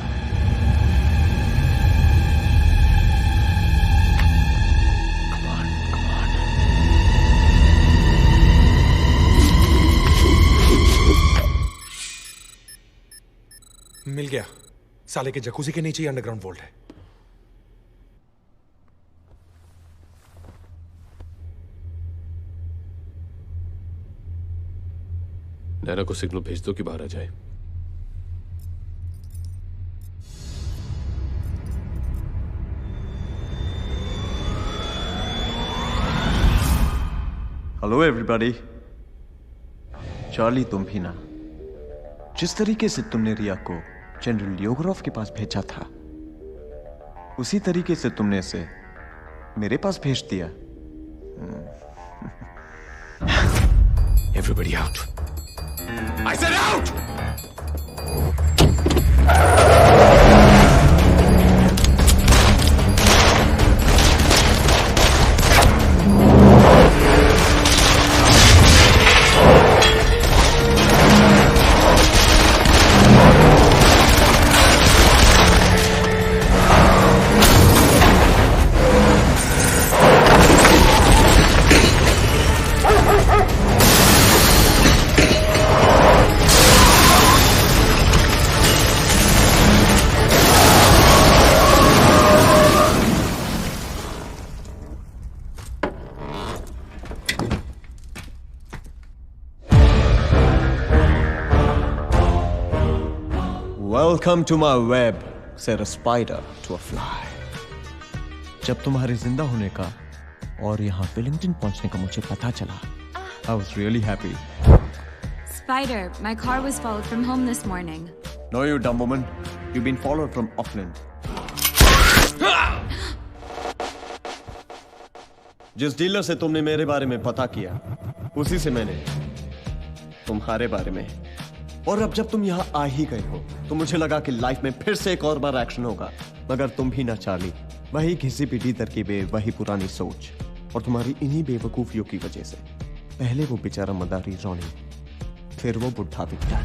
मिल गया। साले के जकूजी के नीचे ही अंडरग्राउंड वोल्ट है। नैना को सिग्नल भेज दो कि बाहर आ जाए। Hello everybody. चार्ली, तुम भी ना। जिस तरीके से तुमने रिया को जनरल लियोग्राफ के पास भेजा था, उसी तरीके से तुमने इसे मेरे पास भेज दिया। Everybody out. I said out! Welcome to my web, said a spider to a fly. जब तुम्हारे जिंदा होने का और यहाँ विलिंगटन पहुंचने का मुझे पता चला, I was really happy. Spider, my car was followed from home this morning. No, you dumb woman. You've been followed from Auckland. जिस डीलर से तुमने मेरे बारे में पता किया, उसी से मैंने तुम्हारे बारे में। और अब जब तुम यहाँ आ ही गए हो, तो मुझे लगा कि लाइफ में फिर से एक और बार एक्शन होगा। मगर तुम भी ना चार्ली, वही घिसी पिटी तरकीबें, वही पुरानी सोच, और तुम्हारी इन्हीं बेवकूफियों की वजह से पहले वो बेचारा मदारी रॉनी, फिर वो बुढ़ा विक्टर।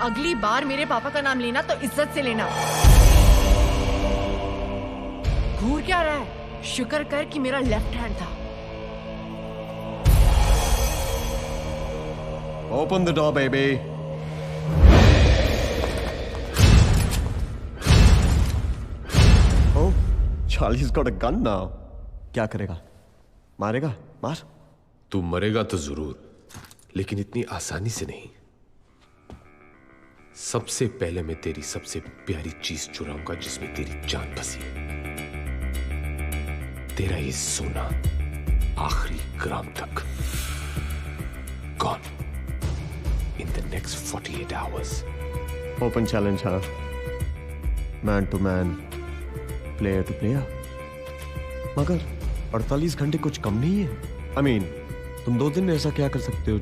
अगली बार मेरे पापा का नाम लेना तो इज्जत से लेना। घूर क्या रहा है? शुक्र कर कि मेरा लेफ्ट हैंड था। Open the door, baby. Oh, Charlie's got a gun now. क्या करेगा? मारेगा? मार। तू मरेगा तो जरूर, लेकिन इतनी आसानी से नहीं। सबसे पहले मैं तेरी सबसे प्यारी चीज चुराऊंगा जिसमें तेरी जान बसी है। तेरा ये सोना आखिरी ग्राम तक। Gone. In the next 48 hours. Open challenge, huh? Man to man, player to player. मगर 48 घंटे कुछ कम नहीं है। I mean, तुम 2 दिन में ऐसा क्या कर सकते हो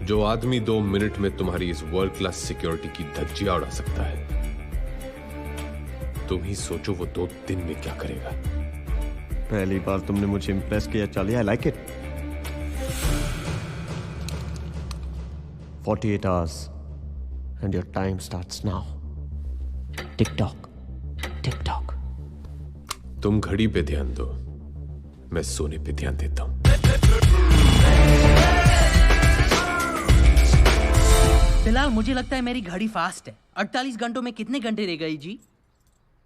जो आदमी 2 मिनट में तुम्हारी इस वर्ल्ड क्लास सिक्योरिटी की धज्जियां उड़ा सकता है, तुम ही सोचो वो 2 दिन में क्या करेगा। पहली बार तुमने मुझे इम्प्रेस किया Charlie, I like it. 48 hours and your time starts now. Tick tock, tick tock. तुम घड़ी पे ध्यान दो, मैं सोने पे ध्यान देता हूं। फिलहाल मुझे लगता है मेरी घड़ी फास्ट है। 48 घंटों में कितने घंटे रह गई जी?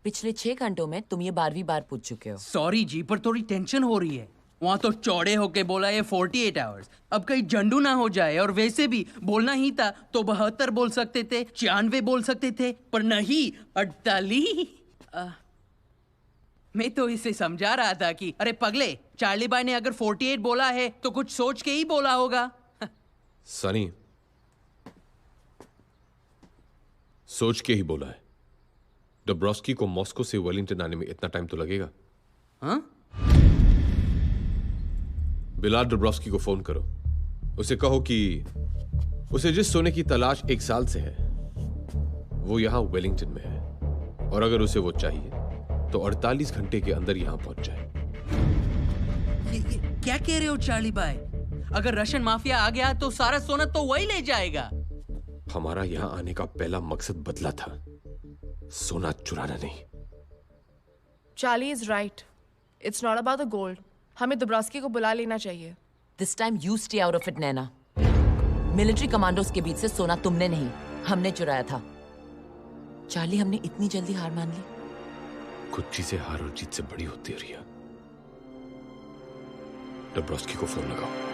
पिछले 6 घंटों में तुम ये 12वीं बार पूछ चुके हो। सॉरी जी, पर थोड़ी टेंशन हो रही है। वहां तो चौड़े होके बोला ये 48 आवर्स, अब कहीं जंडू ना हो जाए। और वैसे भी बोलना ही था तो 72 बोल सकते थे, 96 बोल सकते थे, पर नहीं 48। मैं तो इसे समझा रहा था कि अरे पगले, चार्ली भाई ने अगर 48 बोला है तो कुछ सोच के ही बोला होगा। सनी, सोच के ही बोला है। डब्रोस्की को मॉस्को से वेलिंगटन आने में इतना टाइम तो लगेगा। हाँ? बिलाल डब्रोस्की को फोन करो, उसे कहो कि उसे जिस सोने की तलाश 1 साल से है वो यहां वेलिंगटन में है, और अगर उसे वो चाहिए तो 48 घंटे के अंदर यहां पहुंच जाए। ये क्या कह रहे हो चार्ली भाई? अगर रशियन माफिया आ गया तो सारा सोना तो वही ले जाएगा। हमारा यहां आने का पहला मकसद बदला था, सोना चुराना नहीं। Charlie is right, it's not about the gold. हमें दुब्रास्की को बुला लेना चाहिए। This time you stay out of it Naina. Military commandos के बीच से सोना तुमने नहीं, हमने चुराया था। चार्ली, हमने इतनी जल्दी हार मान ली? कुछ चीजें हार और जीत से बड़ी होती है रिया। डब्रोस्की को फोन लगाओ।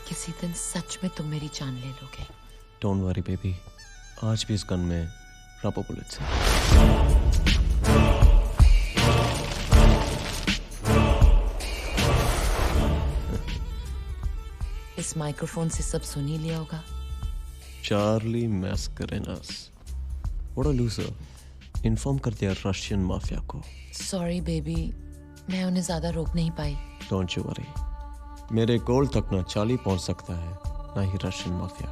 किसी दिन सच में तुम मेरी जान ले लोगे। डोंट वरी बेबी, आज भी इस गन में रबर बुलेट्स हैं। इस माइक्रोफोन से सब सुन ही लिया होगा। Charlie Mascarenhas, what a loser, inform कर दिया रशियन माफिया को। सॉरी बेबी, मैं उन्हें ज्यादा रोक नहीं पाई। डोंट यू वरी, मेरे गोल तक ना चार्ली पहुंच सकता है ना ही रशियन माफिया।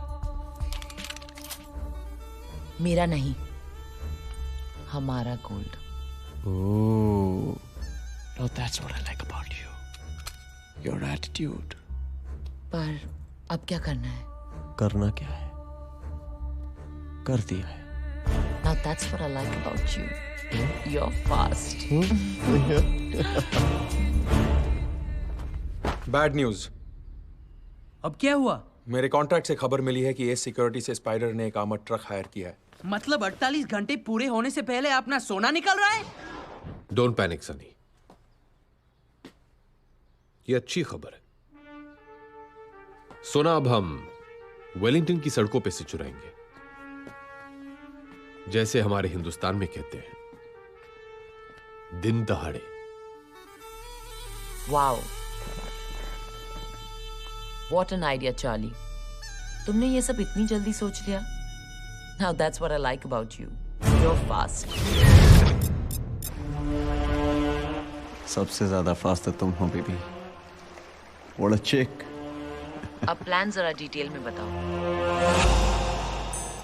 मेरा नहीं, हमारा gold. Oh, now that's what I like about you, your attitude. पर अब क्या करना है? करना क्या है? कर दिया है। Now that's what I like about you. You're fast. Bad news. अब क्या हुआ? मेरे कॉन्ट्रैक्ट से खबर मिली है कि एस सिक्योरिटी से स्पाइडर ने एक आर्मर्ड ट्रक हायर किया है। मतलब 48 घंटे पूरे होने से पहले अपना सोना निकल रहा है? डोंट पैनिक सनी, ये अच्छी खबर है। सोना अब हम वेलिंगटन की सड़कों पे से चुराएंगे, जैसे हमारे हिंदुस्तान में कहते हैं, दिन दहाड़े। Wow, what an idea Charlie. तुमने ये सब इतनी जल्दी सोच लिया। Now that's what I like about you. You're fast. सबसे ज्यादा फास्ट तो तुम हो बेबी। What a chick. अब प्लान जरा डिटेल में बताओ।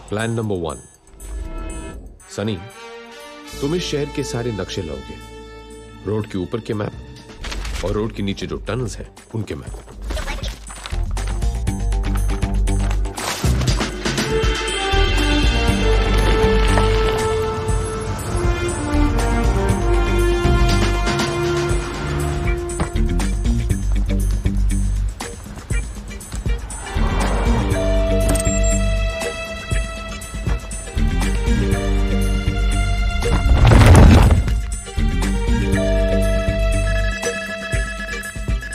प्लान नंबर 1, सनी, तुम इस शहर के सारे नक्शे लाओगे, रोड के ऊपर के मैप और रोड के नीचे जो टनल्स हैं उनके मैप।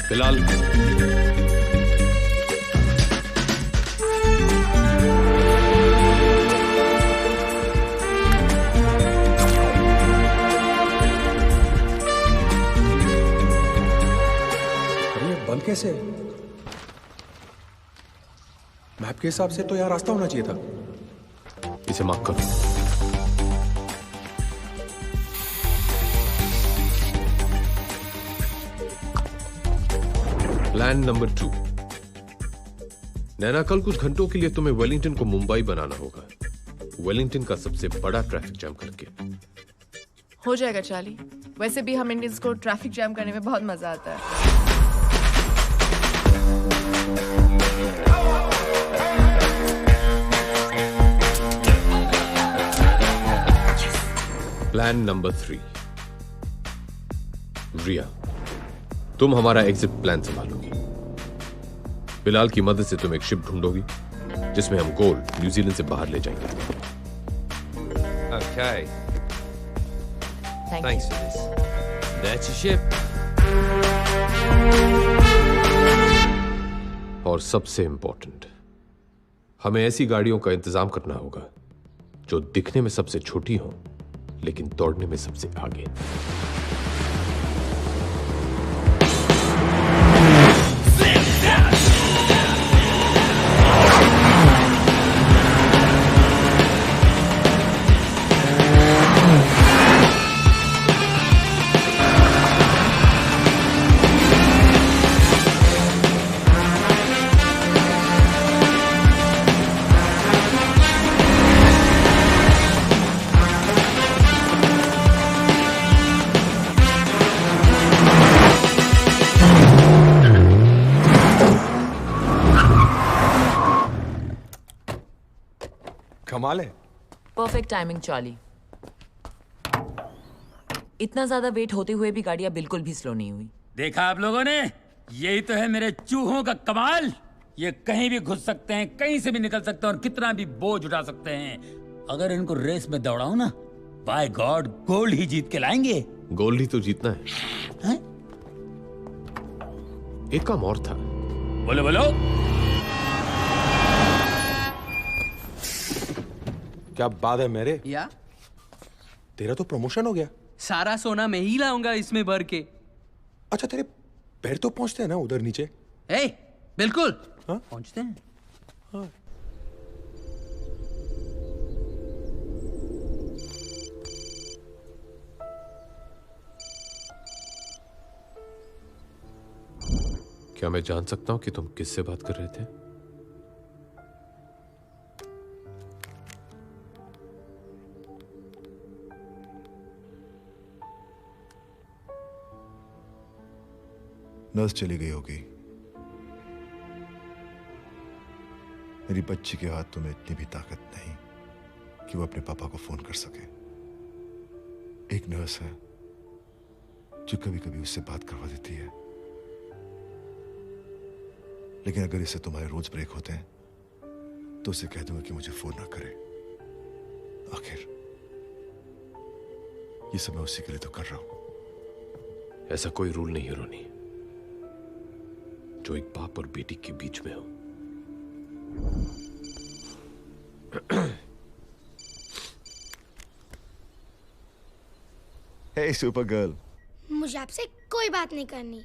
बिलाल, बंद कैसे? मैप के हिसाब से तो यार रास्ता होना चाहिए था। इसे माफ करो। Plan number 2। नैना, कल कुछ घंटों के लिए तुम्हें वेलिंगटन को मुंबई बनाना होगा, वेलिंगटन का सबसे बड़ा ट्रैफिक जैम करके। हो जाएगा चार्ली। वैसे भी हम इंडियंस को ट्रैफिक जैम करने में बहुत मजा आता है। Plan number 3। रिया, तुम हमारा एग्जिट प्लान संभालोगी। बिलाल की मदद से तुम एक शिप ढूंढोगी जिसमें हम गोल्ड न्यूजीलैंड से बाहर ले जाएंगे। Okay. Thanks for this. That's your ship. और सबसे इंपॉर्टेंट, हमें ऐसी गाड़ियों का इंतजाम करना होगा जो दिखने में सबसे छोटी हो लेकिन दौड़ने में सबसे आगे। कमाल है। Perfect timing Charlie. इतना ज्यादा वेट होते हुए भी गाड़ियां बिल्कुल भी स्लो नहीं हुई। देखा आप लोगों ने, यही तो है मेरे चूहों का कमाल। ये कहीं भी घुस सकते हैं, कहीं से भी निकल सकते हैं और कितना भी बोझ उठा सकते हैं। अगर इनको रेस में दौड़ाऊं ना, बाय गॉड गोल्ड ही जीत के लाएंगे। गोल्ड ही तो जीतना है। एक काम और था। बोलो बोलो। क्या बात है मेरे? या तेरा तो प्रमोशन हो गया। सारा सोना मैं ही लाऊंगा इसमें भर के। अच्छा, तेरे पैर तो पहुंचते हैं ना उधर नीचे? बिल्कुल। हाँ? पहुंचते हैं। हाँ। क्या मैं जान सकता हूं कि तुम किससे बात कर रहे थे? नर्स चली गई होगी। मेरी बच्ची के हाथ में इतनी भी ताकत नहीं कि वो अपने पापा को फोन कर सके। एक नर्स है जो कभी कभी उससे बात करवा देती है, लेकिन अगर इसे तुम्हारे रूल्स ब्रेक होते हैं तो उसे कह दूंगा कि मुझे फोन ना करे। आखिर ये सब मैं उसी के लिए तो कर रहा हूं। ऐसा कोई रूल नहीं है रोनी जो एक बाप और बेटी के बीच में हो। हे सुपर गर्ल, मुझे आपसे कोई बात नहीं करनी।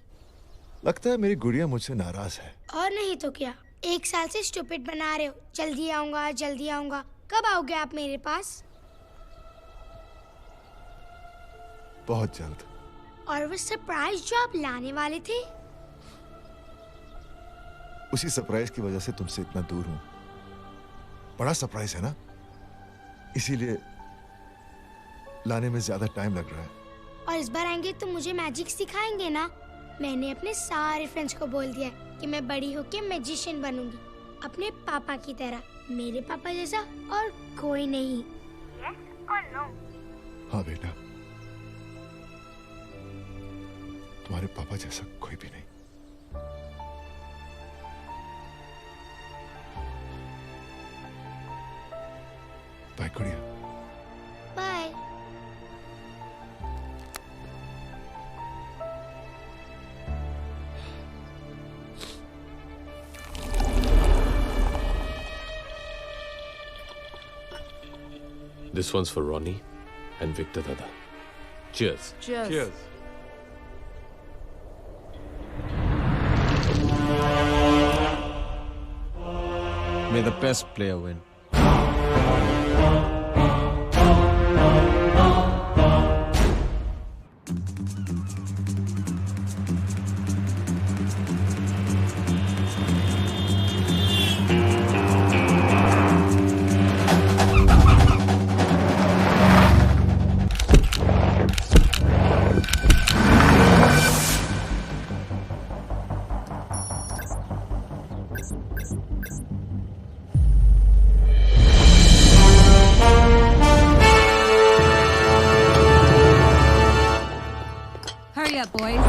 लगता है मेरी गुड़िया मुझसे नाराज है। और नहीं तो क्या, 1 साल से स्टूपिड बना रहे हो। जल्दी आऊंगा जल्दी आऊंगा। कब आओगे आप मेरे पास? बहुत जल्द। और वो सरप्राइज जो आप लाने वाले थे? उसी सरप्राइज की वजह से तुमसे इतना दूर हूं। बड़ा सरप्राइज है ना, इसीलिए लाने में ज्यादा टाइम लग रहा है। और इस बार आएंगे तो मुझे मैजिक सिखाएंगे ना? मैंने अपने सारे फ्रेंड्स को बोल दिया कि मैं बड़ी होके मैजिशियन बनूंगी, अपने पापा की तरह। मेरे पापा जैसा और कोई नहीं। Yes or no? हाँ बेटा, तुम्हारे पापा जैसा कोई भी नहीं। बाय गुड़िया। Bye. This one's for Ronnie and Victor Dada. Cheers. Cheers. May the best player win. Hurry up, boys.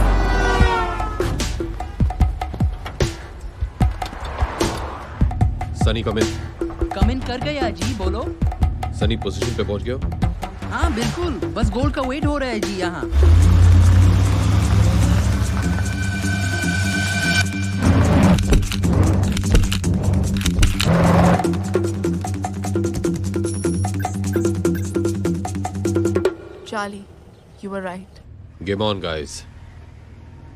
Sunny come in. Come in कर गया जी, बोलो। सनी पोजीशन पे पहुंच गए हो? हाँ बिल्कुल, बस गोल का वेट हो रहा है जी यहाँ। Charlie, you were right. Game on, guys.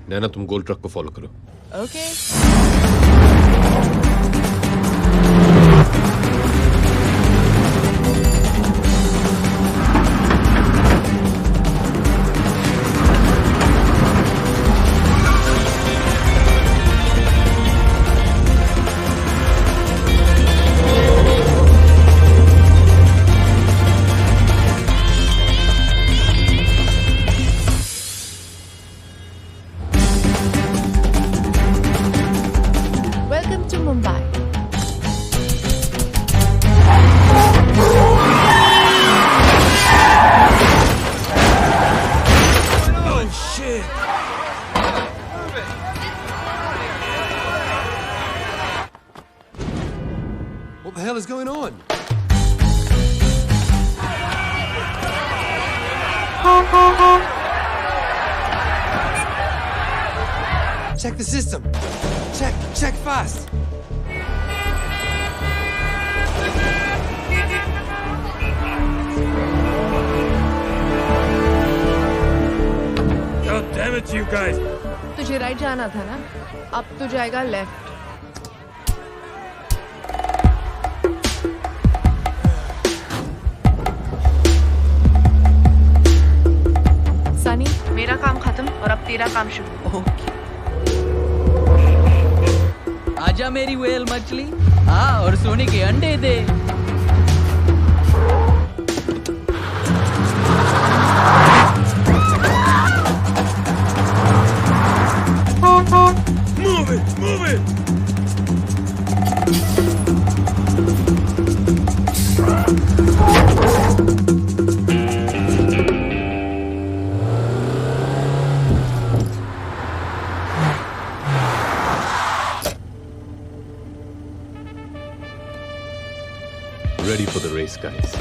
नैना तुम गोल ट्रक को फॉलो करो। Okay. Welcome to Mumbai. Oh, shit! What the hell is going on? Check the system. Check fast. God damn it, you guys! तुझे राइट जाना था ना, अब तू जाएगा लेफ्ट। सनी, मेरा काम खत्म और अब तेरा काम शुरू। आजा मेरी व्हेल मछली, हाँ, और सोने के अंडे दे। Move it! Move it! Ready for the race, guys.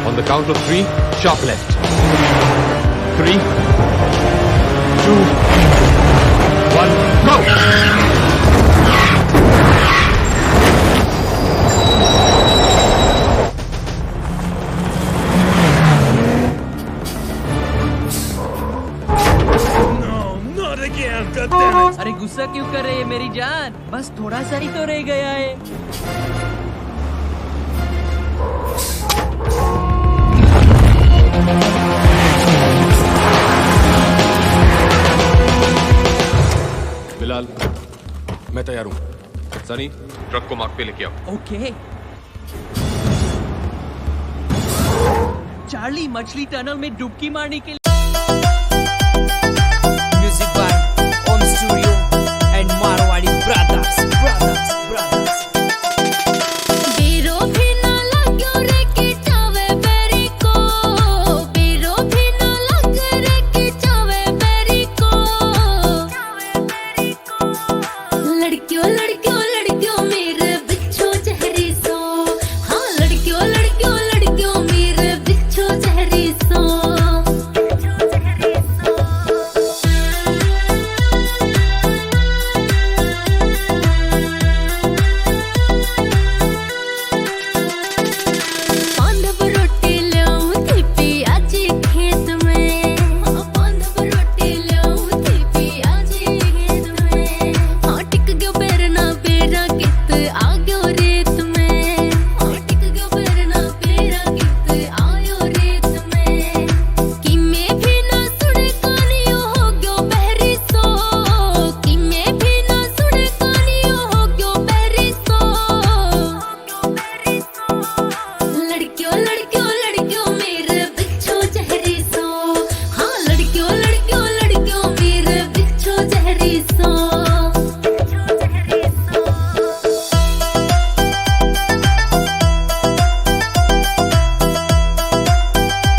On the count of 3, sharp left. 3, 2, 1, go! अरे गुस्सा क्यों कर रही है मेरी जान? बस थोड़ा सा ही तो रह गया है। बिलाल, मैं तैयार हूँ। सनी, ट्रक को मार्ग पे लेके आओ। ओके। चार्ली, मछली टनल में डुबकी मारने के लिए क्यों लड़ी